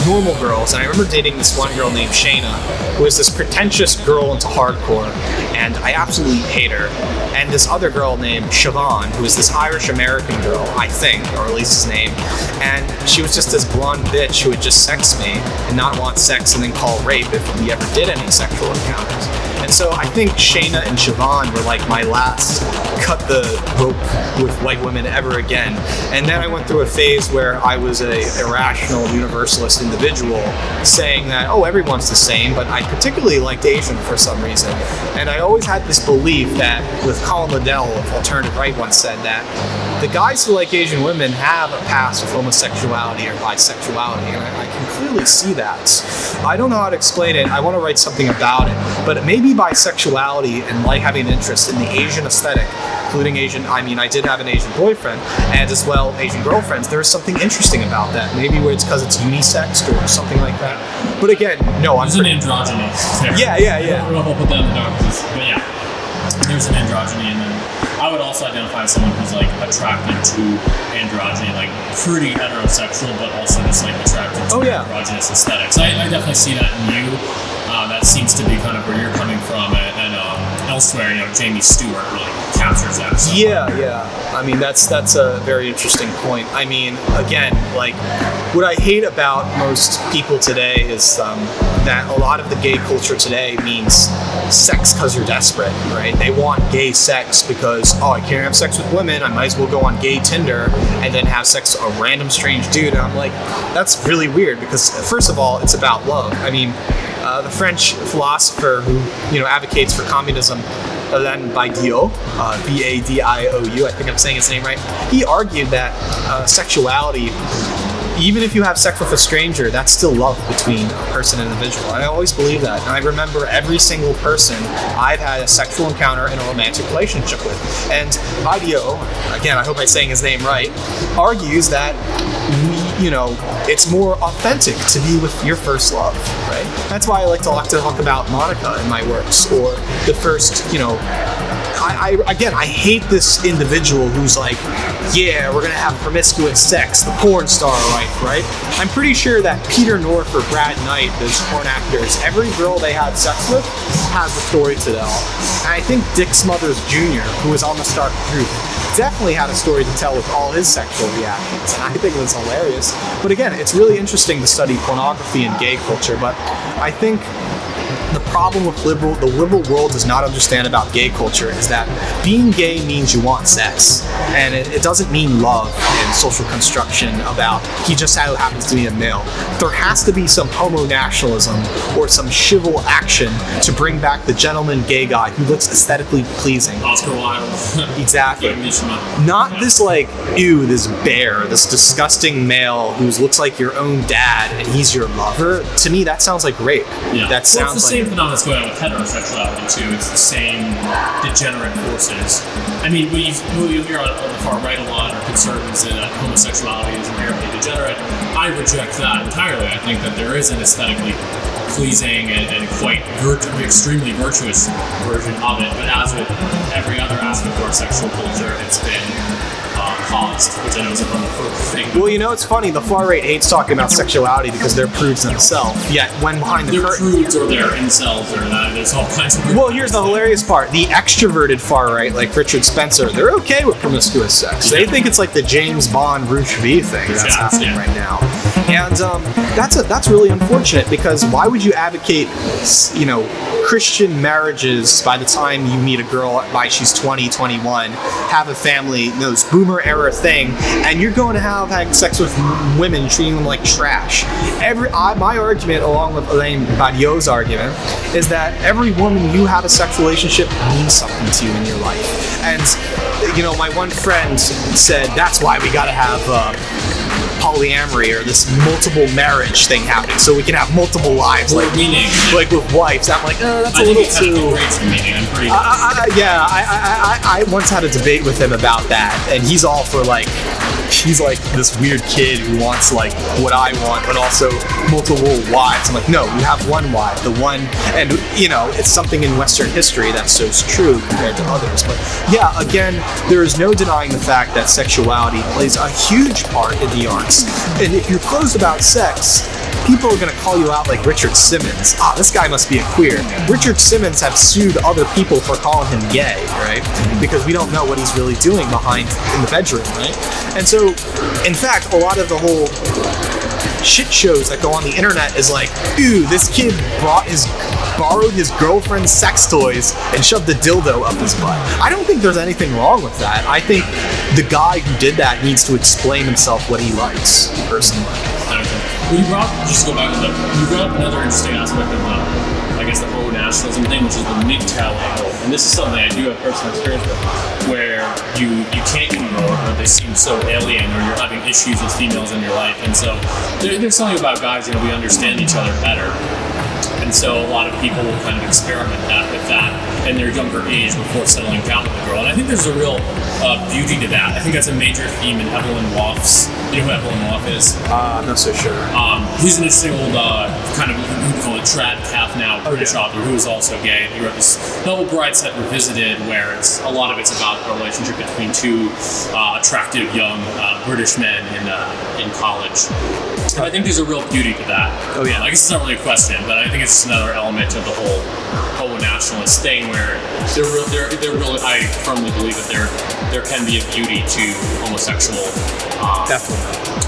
normal girls, and I remember dating this one girl named Shayna, who was this pretentious girl into hardcore, and I absolutely hate her. And this other girl named Siobhan, who was this Irish-American girl, I think, or at least his name, and she was just this blonde bitch who would just sex me and not want sex and then call rape if we ever did any sexual encounters. And so I think Shayna and Siobhan were like my last cut the rope with white women ever again. And then I went through a phase where I was a irrational universalist individual saying that, oh, everyone's the same, but I particularly liked Asian for some reason. And I always had this belief that, with Colin Liddell of Alternative Right once said that, the guys who like Asian women have a past with homosexuality or bisexuality, and I can clearly see that. I don't know how to explain it. I want to write something about it, but maybe bisexuality and like having an interest in the Asian aesthetic, including Asian, I did have an Asian boyfriend and as well Asian girlfriends. There is something interesting about that. Maybe where it's because it's unisex or something like that. But again, no, There's an androgyny there. Yeah. I don't know if I'll put that in the darkness, but yeah, there's an androgyny, and then I would also identify as someone who's like attracted to androgyny, like pretty heterosexual, but also just like attracted to androgynous aesthetics. I definitely see that in you. That seems to be kind of where you're coming from, and elsewhere, Jamie Stewart really captures that. So Yeah. I mean, that's a very interesting point. I mean, again, like, what I hate about most people today is that a lot of the gay culture today means sex because you're desperate, right? They want gay sex because, I can't have sex with women, I might as well go on gay Tinder and then have sex with a random strange dude. And I'm like, that's really weird because, first of all, it's about love. I mean, the French philosopher who advocates for communism, Alain Badiou, Badiou, I think I'm saying his name right. He argued that sexuality, even if you have sex with a stranger, that's still love between a person and an individual. I always believe that. And I remember every single person I've had a sexual encounter in a romantic relationship with. And Badiou, again, I hope I'm saying his name right, argues that it's more authentic to be with your first love, right? That's why I like to talk about Monica in my works, or the first, I hate this individual who's like, yeah, we're gonna have promiscuous sex, the porn star life, right? I'm pretty sure that Peter North or Brad Knight, those porn actors, every girl they had sex with has a story to tell. And I think Dick Smothers Jr., who was on the Stark Truth, definitely had a story to tell with all his sexual reactions, and I think it was hilarious. But again, it's really interesting to study pornography and gay culture, but I think the problem with the liberal world does not understand about gay culture is that being gay means you want sex, and it doesn't mean love and social construction about he just happens to be a male. There has to be some homo nationalism or some chival action to bring back the gentleman gay guy who looks aesthetically pleasing. Oscar Wilde. Exactly. Not this like, ew, this bear, this disgusting male who looks like your own dad and he's your lover. To me, that sounds like rape. Yeah. That sounds it's the same phenomenon that's going on with heterosexuality too. It's the same degenerate forces. I mean, what you hear on the far right a lot, or conservatives, say that homosexuality is inherently degenerate. I reject that entirely. I think that there is an aesthetically pleasing and quite extremely virtuous version of it. But as with every other aspect of our sexual culture, it's been caused, which I know is a wonderful thing. Well, it's funny. The far right hates talking about sexuality because they're prudes themselves. Yet, when behind the curtain, they're prudes or they're incels or there's all kinds of. Well, here's the hilarious part: the extroverted far right, like Richard Spencer, they're okay with promiscuous sex. They think it's like the James Bond Rouge V thing that's happening right now, and that's really unfortunate because why would you advocate, Christian marriages, by the time you meet a girl by she's 20, 21, have a family, those boomer era thing, and you're going to have had sex with women, treating them like trash. My argument, along with Elaine Badiou's argument, is that every woman you have a sexual relationship means something to you in your life. And, my one friend said that's why we gotta have polyamory, or this multiple marriage thing happening, so we can have multiple wives, like with wives. I'm like, that's a little too. I once had a debate with him about that, and he's all for he's like this weird kid who wants what I want, but also multiple wives. I'm like, no, you have one wife, the one, and it's something in Western history that's so true compared to others. But yeah, again, there is no denying the fact that sexuality plays a huge part in the arts. And if you're closed about sex, people are going to call you out like Richard Simmons. This guy must be a queer. Richard Simmons have sued other people for calling him gay, right? Because we don't know what he's really doing behind in the bedroom, right? And so, in fact, a lot of the whole shit shows that go on the internet is like, ew, this kid borrowed his girlfriend's sex toys and shoved a dildo up his butt. I don't think there's anything wrong with that. I think the guy who did that needs to explain himself what he likes, personally. Well, you brought up another interesting aspect of the whole nationalism thing, which is the MGTOW angle. And this is something I do have personal experience with, where you can't ignore, or they seem so alien, or you're having issues with females in your life. And so there's something about guys, we understand each other better. And so a lot of people will kind of experiment with that in their younger age before settling down with a girl. And I think there's a real beauty to that. I think that's a major theme in Evelyn Waugh's. You know who Evelyn Waugh is? I'm not so sure. He's an interesting old kind of, we call it trad calf now, British author who is also gay. And he wrote this novel Bride Set Revisited, where a lot of it's about the relationship between two attractive young British men in college. And I think there's a real beauty to that. Oh yeah. I guess it's not really a question, but I think it's just another element of the whole homo-nationalist thing, where they're really, I firmly believe that there can be a beauty to homosexual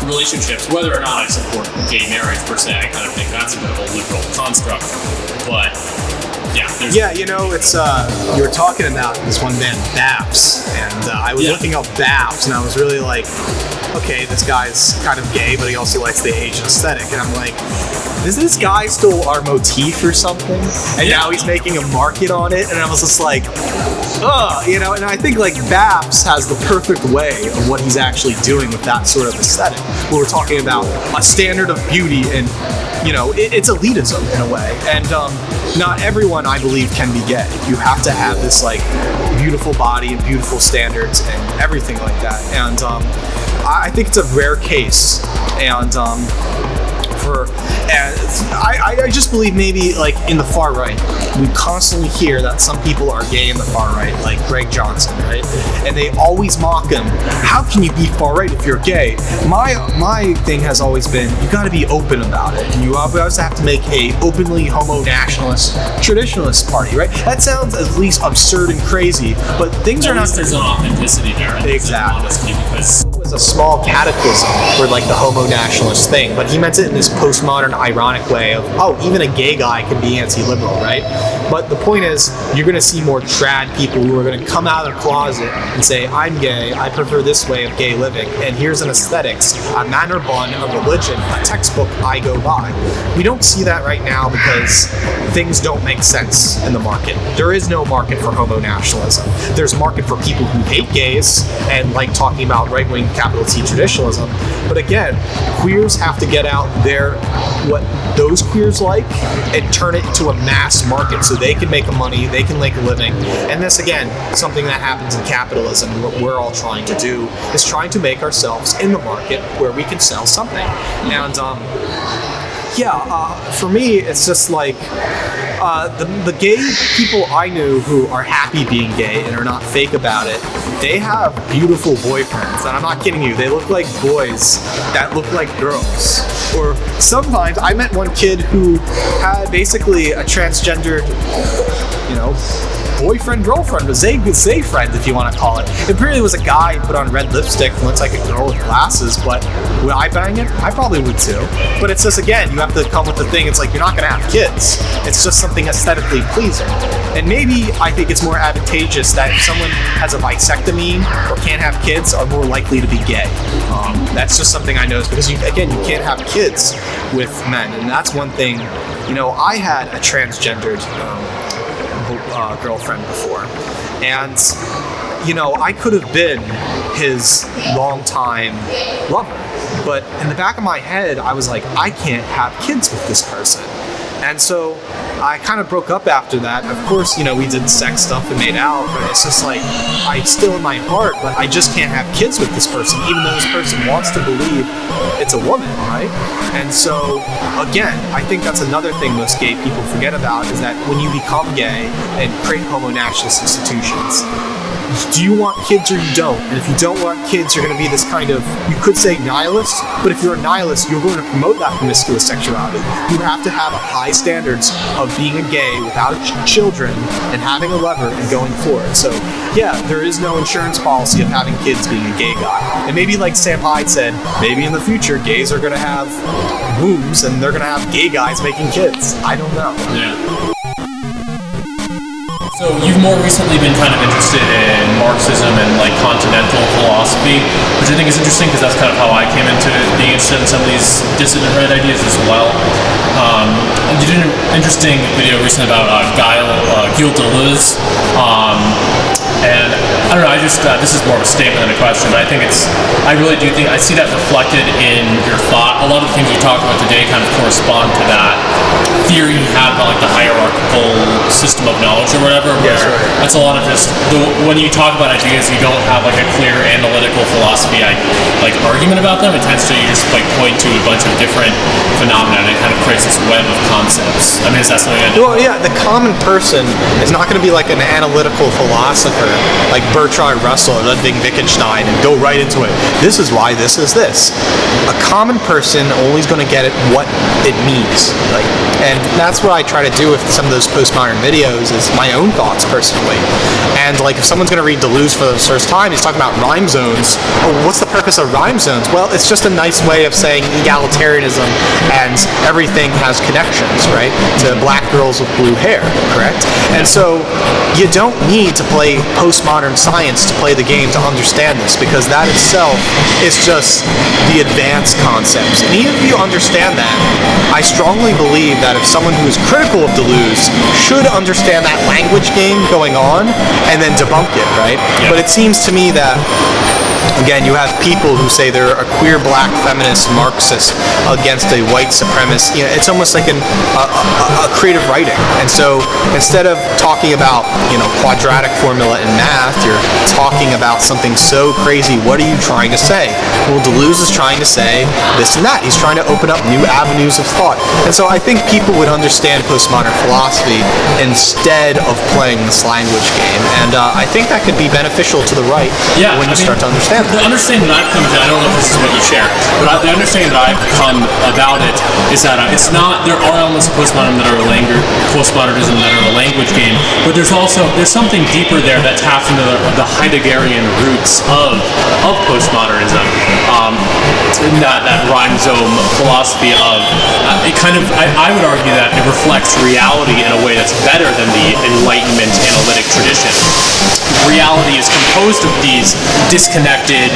relationships. Whether or not I support gay marriage per se, I kind of think that's a bit of a liberal construct. But yeah, it's you were talking about this one band, Babs, and I was looking up Babs, and I was really like, okay, this guy's kind of gay, but he also likes the Asian aesthetic, and I'm like, is this guy still our motif or something? And now he's making a market on it, and I was just like, and I think Babs has the perfect way of what he's actually doing with that sort of aesthetic. We're talking about a standard of beauty, and it's elitism in a way, and not everyone, I believe, can be gay. You have to have this beautiful body and beautiful standards and everything like that, and I think it's a rare case, and I just believe maybe in the far right, we constantly hear that some people are gay in the far right, like Greg Johnson, right? And they always mock him. How can you be far right if you're gay? My thing has always been, you got to be open about it. And you always have to make a openly homo-nationalist, traditionalist party, right? That sounds at least absurd and crazy, but things are not. There's an authenticity there. Exactly. Because it was a small cataclysm for the homo-nationalist thing, but he meant it in this postmodern, ironic way of, even a gay guy can be anti-liberal, right? But the point is, you're going to see more trad people who are going to come out of the closet and say, I'm gay, I prefer this way of gay living, and here's an aesthetics, a manner bun, a religion, a textbook I go by. We don't see that right now because things don't make sense in the market. There is no market for homo-nationalism. There's a market for people who hate gays and like talking about right-wing capital T traditionalism. But again, queers have to get out there what those queers like and turn it into a mass market so they can make money, they can make a living. And this, again, something that happens in capitalism. What we're all trying to do is trying to make ourselves in the market where we can sell something. And for me, it's just the gay people I knew who are happy being gay and are not fake about it, they have beautiful boyfriends. And I'm not kidding you, they look like boys that look like girls. Or sometimes, I met one kid who had basically a transgendered, boyfriend-girlfriend, a Zay friend, if you want to call it. It really was a guy who put on red lipstick and looks like a girl with glasses, but would I bang it? I probably would too. But it's just, again, you have to come with the thing, it's like, you're not going to have kids. It's just something aesthetically pleasing. And maybe I think it's more advantageous that if someone has a vasectomy or can't have kids, are more likely to be gay. That's just something I noticed, because you can't have kids with men, and that's one thing. I had a transgendered girlfriend before, and I could have been his longtime lover, but in the back of my head, I was like, I can't have kids with this person. And so I kind of broke up after that. Of course, we did sex stuff and made out, but it's just like, I still in my heart, but I just can't have kids with this person, even though this person wants to believe it's a woman, right? And so, again, I think that's another thing most gay people forget about, is that when you become gay and create homo-nationalist institutions, do you want kids or you don't? And if you don't want kids, you're going to be this kind of, you could say nihilist, but if you're a nihilist, you're going to promote that promiscuous sexuality. You have to have high standards of being a gay without children and having a lover and going for it. So, yeah, there is no insurance policy of having kids being a gay guy. And maybe like Sam Hyde said, maybe in the future, gays are going to have wombs and they're going to have gay guys making kids. I don't know. Yeah. So you've more recently been kind of interested in Marxism and like continental philosophy, which I think is interesting because that's kind of how I came into being interested in some of these dissident right ideas as well. You did an interesting video recently about Gilles Deleuze, and I don't know, this is more of a statement than a question, but I really do think, I see that reflected in your thought. A lot of the things you talk about today kind of correspond to that theory you have about like the hierarchical system of knowledge or whatever, where that's a lot of just, when you talk about ideas, you don't have like a clear analytical philosophy argument about them. It tends to, you just like point to a bunch of different phenomena and it kind of creates this web of concepts. I mean, is that something I do? Well, yeah, the common person is not going to be like an analytical philosopher like Bertrand Russell or Ludwig Wittgenstein and go right into it. This is why this is this. A common person only is going to get it what it means. And that's what I try to do with some of those postmodern videos, is my own thoughts personally. And like if someone's going to read Deleuze for the first time, he's talking about rhyme zones. Oh, what's the purpose of rhyme zones? Well, it's just a nice way of saying egalitarianism and everything has connections, right? To black girls with blue hair, correct? And so you don't need to play postmodern science to play the game to understand this, because that itself is just the advanced concepts. And even if you understand that, I strongly believe that if someone who is critical of Deleuze should understand that language game going on and then debunk it, right? Yeah. But it seems to me that, again, you have people who say they're a queer black feminist Marxist against a white supremacist. It's almost like a creative writing. And so instead of talking about, quadratic formula in math, you're talking about something so crazy. What are you trying to say? Well, Deleuze is trying to say this and that. He's trying to open up new avenues of thought. And so I think people would understand postmodern philosophy instead of playing this language game. And I think that could be beneficial to the right when you start to understand the understanding that I've come to, I don't know if this is what you share, but the understanding that I've come about it is that it's not, there are elements of postmodernism that are a language game, but there's something deeper there that taps into the Heideggerian roots of postmodernism. That rhymesome philosophy of it kind of, I would argue that it reflects reality in a way that's better than the Enlightenment analytic tradition. Reality is composed of these disconnected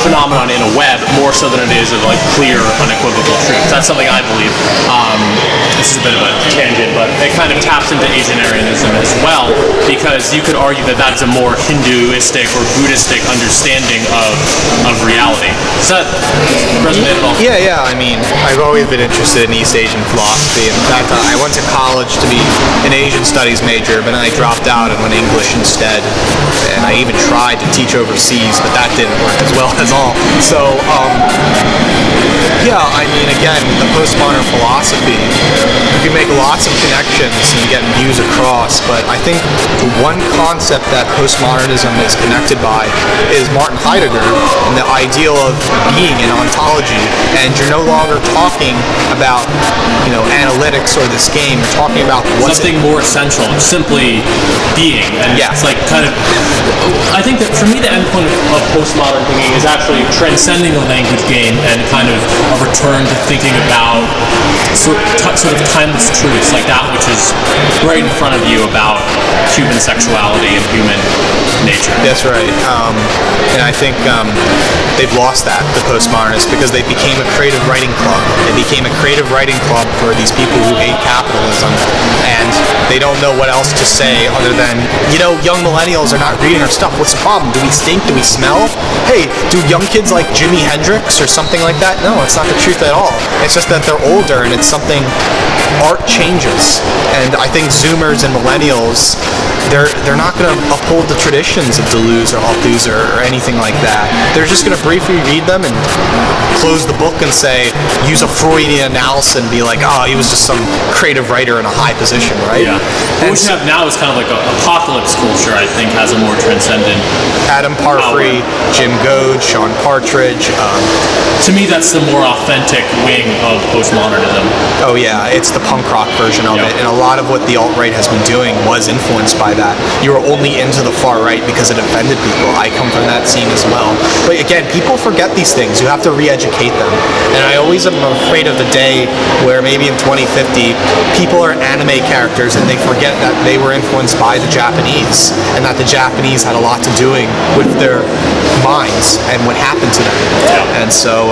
phenomenon in a web, more so than it is of like clear, unequivocal truth. That's something I believe. This is a bit of a tangent, but it kind of taps into Asian-Arianism as well, because you could argue that that's a more Hinduistic or Buddhistic understanding of reality. Does that resonate at all? Yeah. I mean, I've always been interested in East Asian philosophy. In fact, I went to college to be an Asian studies major, but then I dropped out and went English instead. And I even tried to teach overseas, but that didn't work as well as all. So, Yeah, I mean, again, the postmodern philosophy, you can make lots of connections and get views across, but I think the one concept that postmodernism is connected by is Martin Heidegger and the ideal of being an ontology, and you're no longer talking about, analytics or this game, you're talking about what's something more essential, simply being. And Yeah. it's like kind of, I think that for me the endpoint of postmodern thinking is actually transcending the language game and kind of a return to thinking about sort of timeless truths, like that which is right in front of you about human sexuality and human nature. That's right. And I think they've lost that, the postmodernists, because they became a creative writing club. They became a creative writing club for these people who hate capitalism, and they don't know what else to say other than, young millennials are not reading our stuff. What's the problem? Do we stink? Do we smell? Hey, do young kids like Jimi Hendrix or something like that? No, it's not the truth at all. It's just that they're older and it's something, art changes. And I think Zoomers and millennials, they're not going to uphold the traditions of Deleuze or Althusser or anything like that. They're just going to briefly read them and close the book and say, use a Freudian analysis and be like, he was just some creative writer in a high position, right? Yeah. What we have now is kind of like an apocalypse culture, I think, has a more transcendent Adam Parfrey, Jim Goad, Sean Partridge. To me, that's the more authentic wing of postmodernism. Oh yeah, it's the punk rock version of it, and a lot of what the alt-right has been doing was influenced by that. You were only into the far right because it offended people. I come from that scene as well. But again, people forget these things. You have to re-educate them. And I always am afraid of the day where maybe in 2050, people are anime characters and they forget that they were influenced by the Japanese, and that the Japanese had a lot to do with their minds and what happened to them. And so,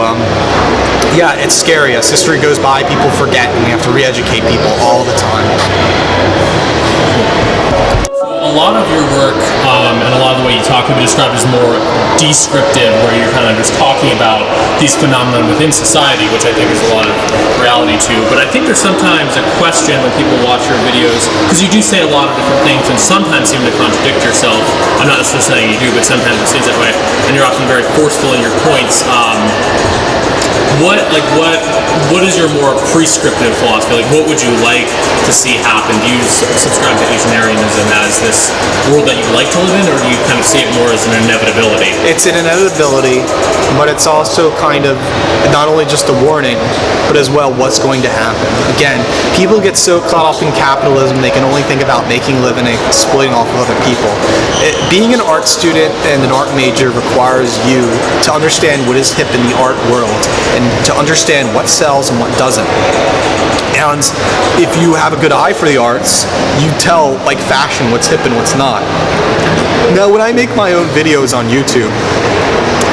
it's scary. As history goes by, people forget, and we have to re-educate people all the time. A lot of your work and a lot of the way you talk can be described as more descriptive, where you're kind of just talking about these phenomena within society, which I think is a lot of reality too. But I think there's sometimes a question when people watch your videos, because you do say a lot of different things and sometimes seem to contradict yourself. I'm not necessarily saying you do, but sometimes it seems that way, and you're often very forceful in your points. What is your more prescriptive philosophy? Like, what would you like to see happen? Do you subscribe to Asianarianism as this world that you'd like to live in, or do you kind of see it more as an inevitability? It's an inevitability, but it's also kind of not only just a warning, but as well what's going to happen. Again, people get so caught up in capitalism, they can only think about making a living and exploiting off of other people. Being an art student and an art major requires you to understand what is hip in the art world and to understand what sells and what doesn't. And if you have a good eye for the arts, you tell, like fashion, what's hip and what's not. Now, when I make my own videos on YouTube,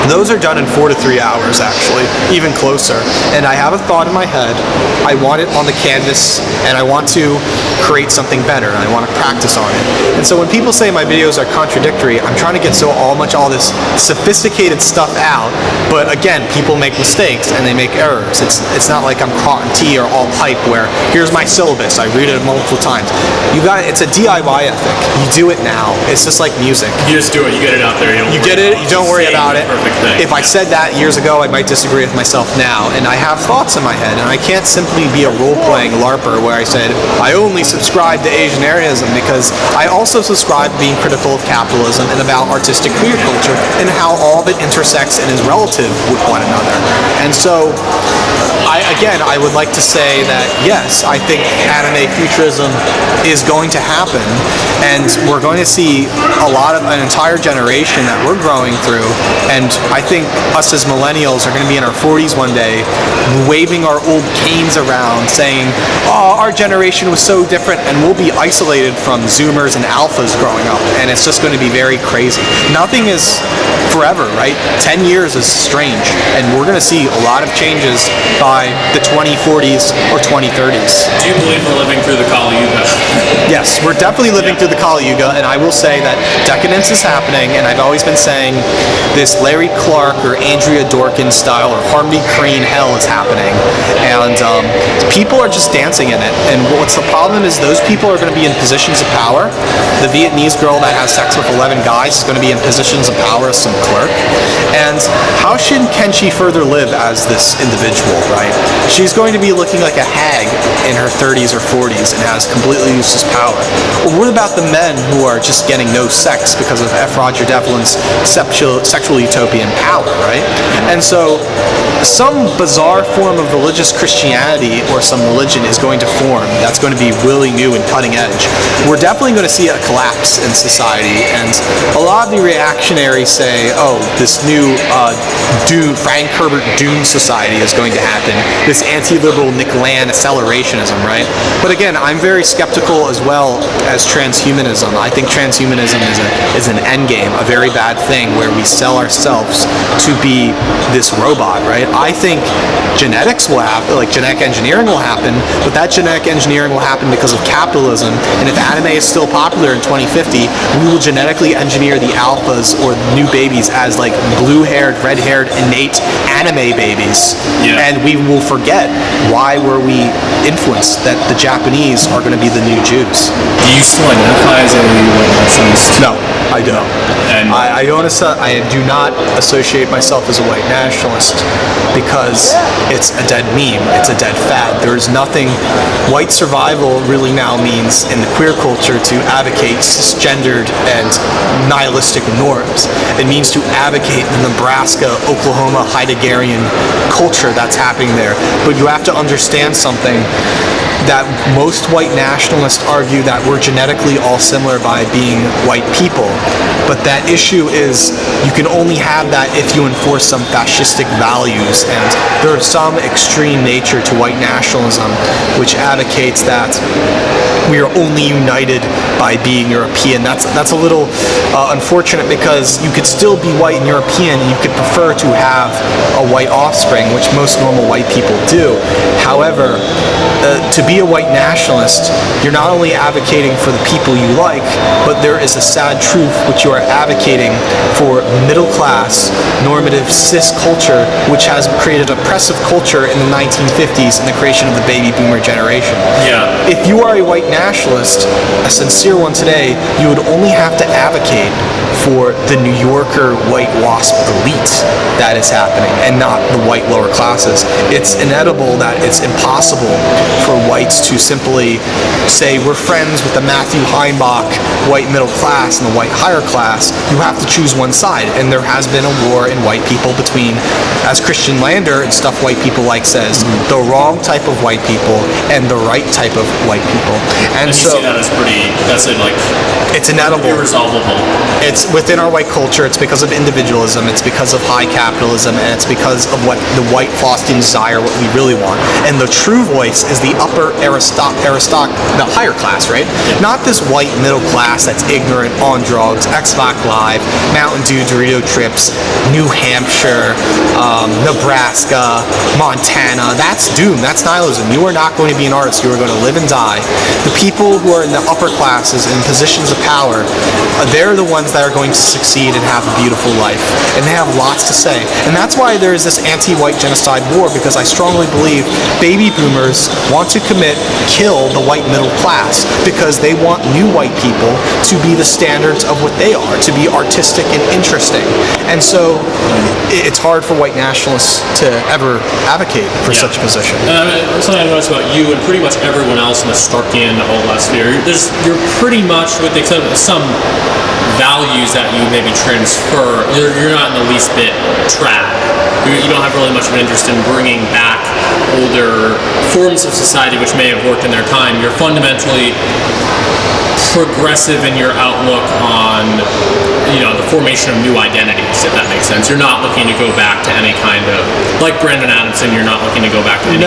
those are done in 4 to 3 hours, actually, even closer. And I have a thought in my head. I want it on the canvas, and I want to create something better, and I want to practice on it. And so when people say my videos are contradictory, I'm trying to get all this sophisticated stuff out. But again, people make mistakes and they make errors. It's not like I'm caught in tea or alt hype where here's my syllabus, I read it multiple times. It's a DIY ethic. You do it now. It's just like music. You just do it. You get it out there. You get it. You don't worry about it. Perfect thing. If I said that years ago, I might disagree with myself now, and I have thoughts in my head, and I can't simply be a role-playing LARPer where I said, I only subscribe to Asianarianism, because I also subscribe to being critical of capitalism and about artistic queer culture and how all of it intersects and is relative with one another. And so, I would like to say that, yes, I think anime futurism is going to happen, and we're going to see an entire generation that we're growing through, and I think us as millennials are going to be in our 40s one day, waving our old canes around, saying, our generation was so different, and we'll be isolated from Zoomers and Alphas growing up, and it's just going to be very crazy. Nothing is forever, right? 10 years is strange, and we're going to see a lot of changes by the 2040s or 2030s. Do you believe we're living through the Kali Yuga? Yes, we're definitely living through the Kali Yuga, and I will say that decadence is happening, and I've always been saying this Larry Clark or Andrea Dworkin style or Harmony Korine hell is happening, and people are just dancing in it. And what's the problem is because those people are going to be in positions of power. The Vietnamese girl that has sex with 11 guys is going to be in positions of power as some clerk. And how can she further live as this individual, right? She's going to be looking like a hag in her 30s or 40s and has completely useless power. Or what about the men who are just getting no sex because of F. Roger Devlin's sexual utopian power, right? And so some bizarre form of religious Christianity or some religion is going to form that's going to be really new and cutting edge. We're definitely going to see a collapse in society, and a lot of the reactionaries say, oh, this new Frank Herbert Dune society is going to happen, this anti-liberal Nick Land accelerationism, right? But again, I'm very skeptical as well as transhumanism. I think transhumanism is an endgame, a very bad thing where we sell ourselves to be this robot, right? I think genetics will happen, like genetic engineering will happen, but that genetic engineering will happen because of capitalism. And if anime is still popular in 2050, we will genetically engineer the alphas or new babies as like blue-haired, red-haired, innate anime babies. Yeah. And we will forget why were we influenced that the Japanese are going to be the new Jews. Do you still identify as a white nationalist? No, I don't. And I do not associate myself as a white nationalist because it's a dead meme. It's a dead fad. There's nothing. White survival really now means in the queer culture to advocate cisgendered and nihilistic norms. It means to advocate the Nebraska, Oklahoma, Heideggerian culture that's happening there. But you have to understand something, that most white nationalists argue that we're genetically all similar by being white people. But that issue is you can only have that if you enforce some fascistic values, and there's some extreme nature to white nationalism which advocates that we are only united by being European. That's a little unfortunate, because you could still be white and European and you could prefer to have a white offspring, which most normal white people do. However, to be a white nationalist, you're not only advocating for the people you like, but there is a sad truth which you are advocating for middle class, normative, cis culture, which has created oppressive culture in the 1950s and the creation of the baby boomer generation. Yeah. If you are a white nationalist, a sincere one today, you would only have to advocate for the New Yorker white wasp elite that is happening, and not the white lower classes. It's inedible that it's impossible for whites to simply say we're friends with the Matthew Heimbach white middle class and the white higher class. You have to choose one side, and there has been a war in white people between, as Christian Lander and stuff white people like says, the wrong type of white people and the right type of white people. And you so see that as it's inedible. Irresolvable. It's within our white culture. It's because of individualism. It's because of high capitalism, and it's because of what the white Faustian desire, what we really want. And the true voice is the upper the higher class, right? Yeah. Not this white middle class that's ignorant, on drugs, Xbox Live, Mountain Dew, Dorito Trips, New Hampshire, Nebraska, Montana. That's doom. That's nihilism. You are not going to be an artist. You are going to live and die. The people who are in the upper classes in positions of power, they're the ones that are going to succeed and have a beautiful life. And they have lots to say. And that's why there is this anti-white genocide war, because I strongly believe baby boomers want to kill the white middle class, because they want new white people to be the standards of what they are, to be artistic and interesting. And so it's hard for white nationalists to ever advocate for such a position. Something I noticed about you and pretty much everyone else in the Starkian sphere, you're pretty much, with the exception of some values that you maybe transfer, you're not in the least bit trad. You don't have really much of an interest in bringing back older forms of society which may have worked in their time. You're fundamentally progressive in your outlook on, the formation of new identities, if that makes sense. You're not looking to go back to any kind of, like Brandon Adamson, you're not looking to go back to any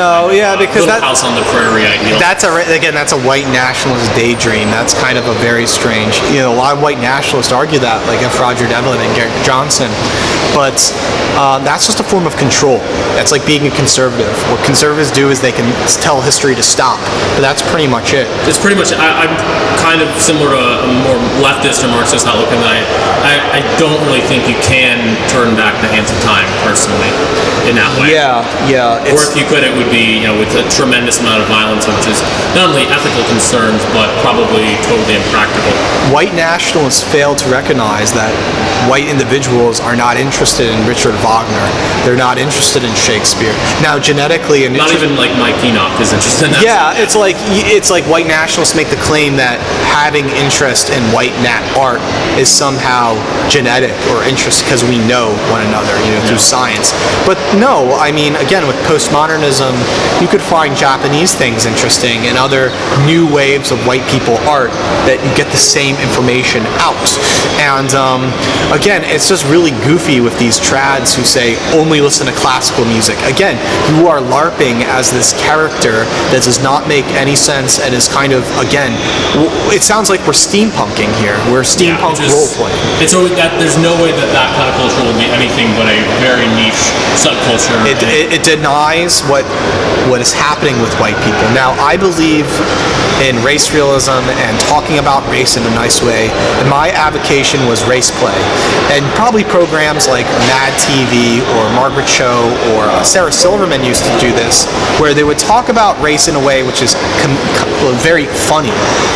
because Little House on the Prairie ideal. That's a white nationalist daydream. That's kind of a very strange, a lot of white nationalists argue that, like F. Roger Devlin and Garrett Johnson, but that's just a form of control. That's like being a conservative. What conservatives do is they can tell history to stop, but that's pretty much it. It's pretty much, I'm kind of similar to a more leftist or Marxist outlook, and I don't really think you can turn back the hands of time personally in that way. Yeah. Or if you could, it would be, with a tremendous amount of violence, which is not only ethical concerns, but probably totally impractical. White nationalists fail to recognize that white individuals are not interested in Richard Wagner. They're not interested in Shakespeare. Now, genetically, and Not even like Mike Enoch is interested in that. yeah, it's like white nationalists make the claim that having interest in white art is somehow genetic or interest because we know one another, through science. But no, I mean, again, with postmodernism, you could find Japanese things interesting and other new waves of white people art that you get the same information out. And again, it's just really goofy with these trads who say only listen to classical music. Again, you are LARPing as this character that does not make any sense and is kind of, again, it sounds like we're steampunking here. We're steampunk role-playing. It's always that there's no way that kind of culture will be anything but a very niche subculture. It denies what is happening with white people. Now, I believe in race realism and talking about race in a nice way, and my avocation was race play. And probably programs like Mad TV or Margaret Cho or Sarah Silverman used to do this, where they would talk about race in a way which is very funny,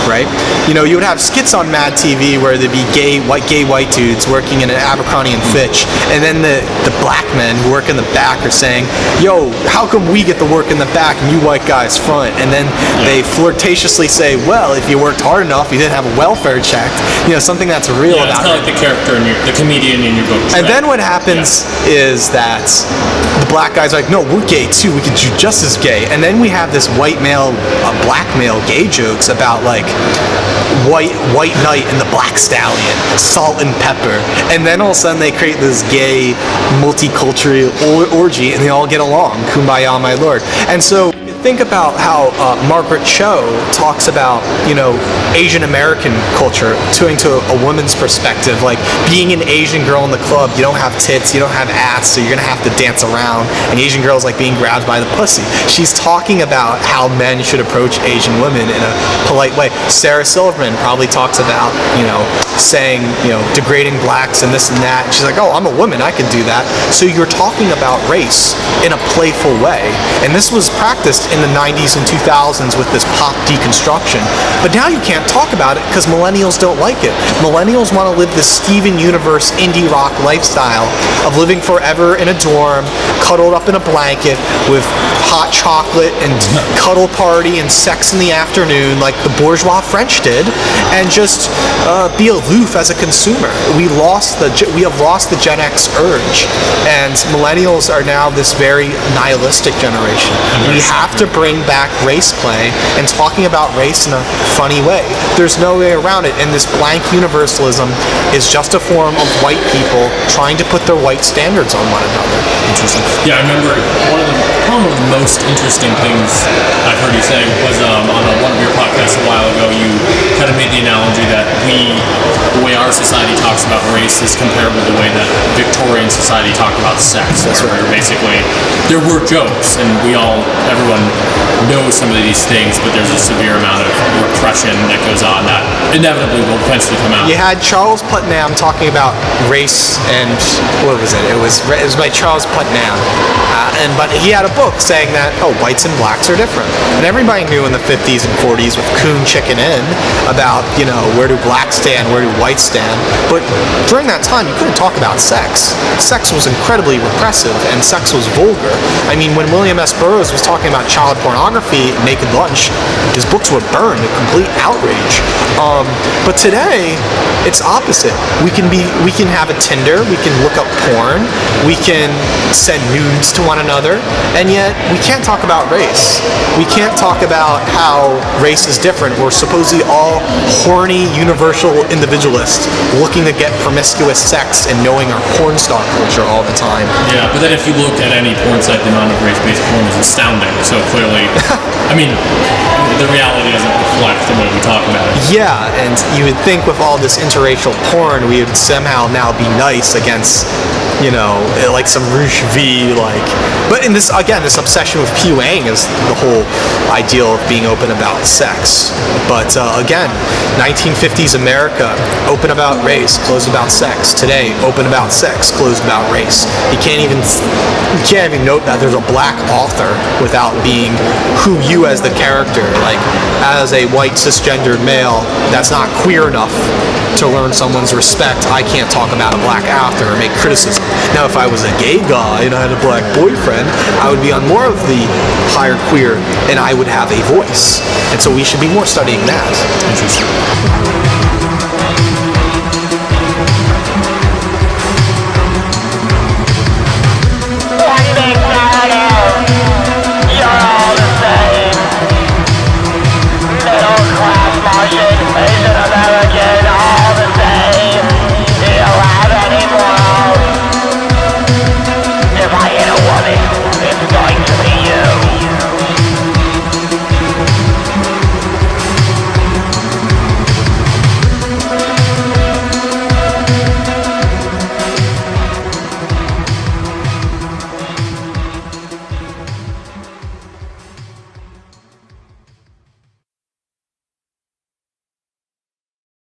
right? You would have skits on Mad TV where there'd be gay white dudes working in an Abercrombie and Fitch, and then the black men who work in the back are saying, yo, how come we get to work in the back and you white guys front? And then they flirtatiously say, well, if you worked hard enough, you didn't have a welfare check. Something that's real it's about kind of like the character in the comedian in your book. And then what happens is that the black guys are like, no, we're gay too. We can do just as gay. And then we have this white male, black male gay jokes about like white knight and the black stallion, salt and pepper. And then all of a sudden they create this gay multicultural orgy and they all get along. Kumbaya, my lord. And so think about how Margaret Cho talks about, Asian American culture, turning to a woman's perspective, like being an Asian girl in the club, you don't have tits, you don't have ass, so you're gonna have to dance around, and Asian girls like being grabbed by the pussy. She's talking about how men should approach Asian women in a polite way. Sarah Silverman probably talks about, saying, degrading blacks and this and that. And she's like, oh, I'm a woman, I can do that. So you're talking about race in a playful way, and this was practiced in the 90s and 2000s with this pop deconstruction. But now you can't talk about it because millennials don't like it. Millennials want to live this Steven Universe indie rock lifestyle of living forever in a dorm, cuddled up in a blanket with hot chocolate and cuddle party and sex in the afternoon like the bourgeois French did, and just be aloof as a consumer. We have lost the Gen X urge, and millennials are now this very nihilistic generation. We have to bring back race play and talking about race in a funny way. There's no way around it, and this blank universalism is just a form of white people trying to put their white standards on one another. Interesting. Yeah, I remember one of the most interesting things I've heard you say was on one of your podcasts a while ago, you kind of made the analogy that the way our society talks about race is comparable to the way that Victorian society talked about sex. That's right. Basically, there were jokes, and everyone knows some of these things, but there's a severe amount of repression that goes on that inevitably will eventually come out. You had Charles Putnam talking about race, and what was it? It was by Charles Putnam, but he had a book saying that whites and blacks are different, and everybody knew in the 50s and 40s with Coon Chicken Inn about where do blacks stand, where do whites stand. But during that time, you couldn't talk about sex. Sex was incredibly repressive, and sex was vulgar. I mean, when William S. Burroughs was talking about child pornography, Naked Lunch, his books were burned, a complete outrage. But today, it's opposite. We can have a Tinder, we can look up porn, we can send nudes to one another, and yet we can't talk about race. We can't talk about how race is different. We're supposedly all horny, universal individualists looking to get promiscuous sex and knowing our porn star culture all the time. Yeah, but then if you look at any porn site, the amount of race-based porn is astounding. So clearly, I mean, the reality doesn't reflect the way we talk about it. Yeah, and you would think with all this interracial porn, we would somehow now be nice against, like some Rouge V, but in this obsession with Puang is the whole ideal of being open about sex. But again, 1950s America, open about race, closed about sex. Today, open about sex, closed about race. You can't even note that there's a black author without being who you as the character. Like, as a white cisgendered male that's not queer enough to learn someone's respect, I can't talk about a black author or make criticism. Now, if I was a gay guy and I had a black boyfriend, I would be on more of the higher queer, and I would have a voice. And so we should be more studying that. Interesting.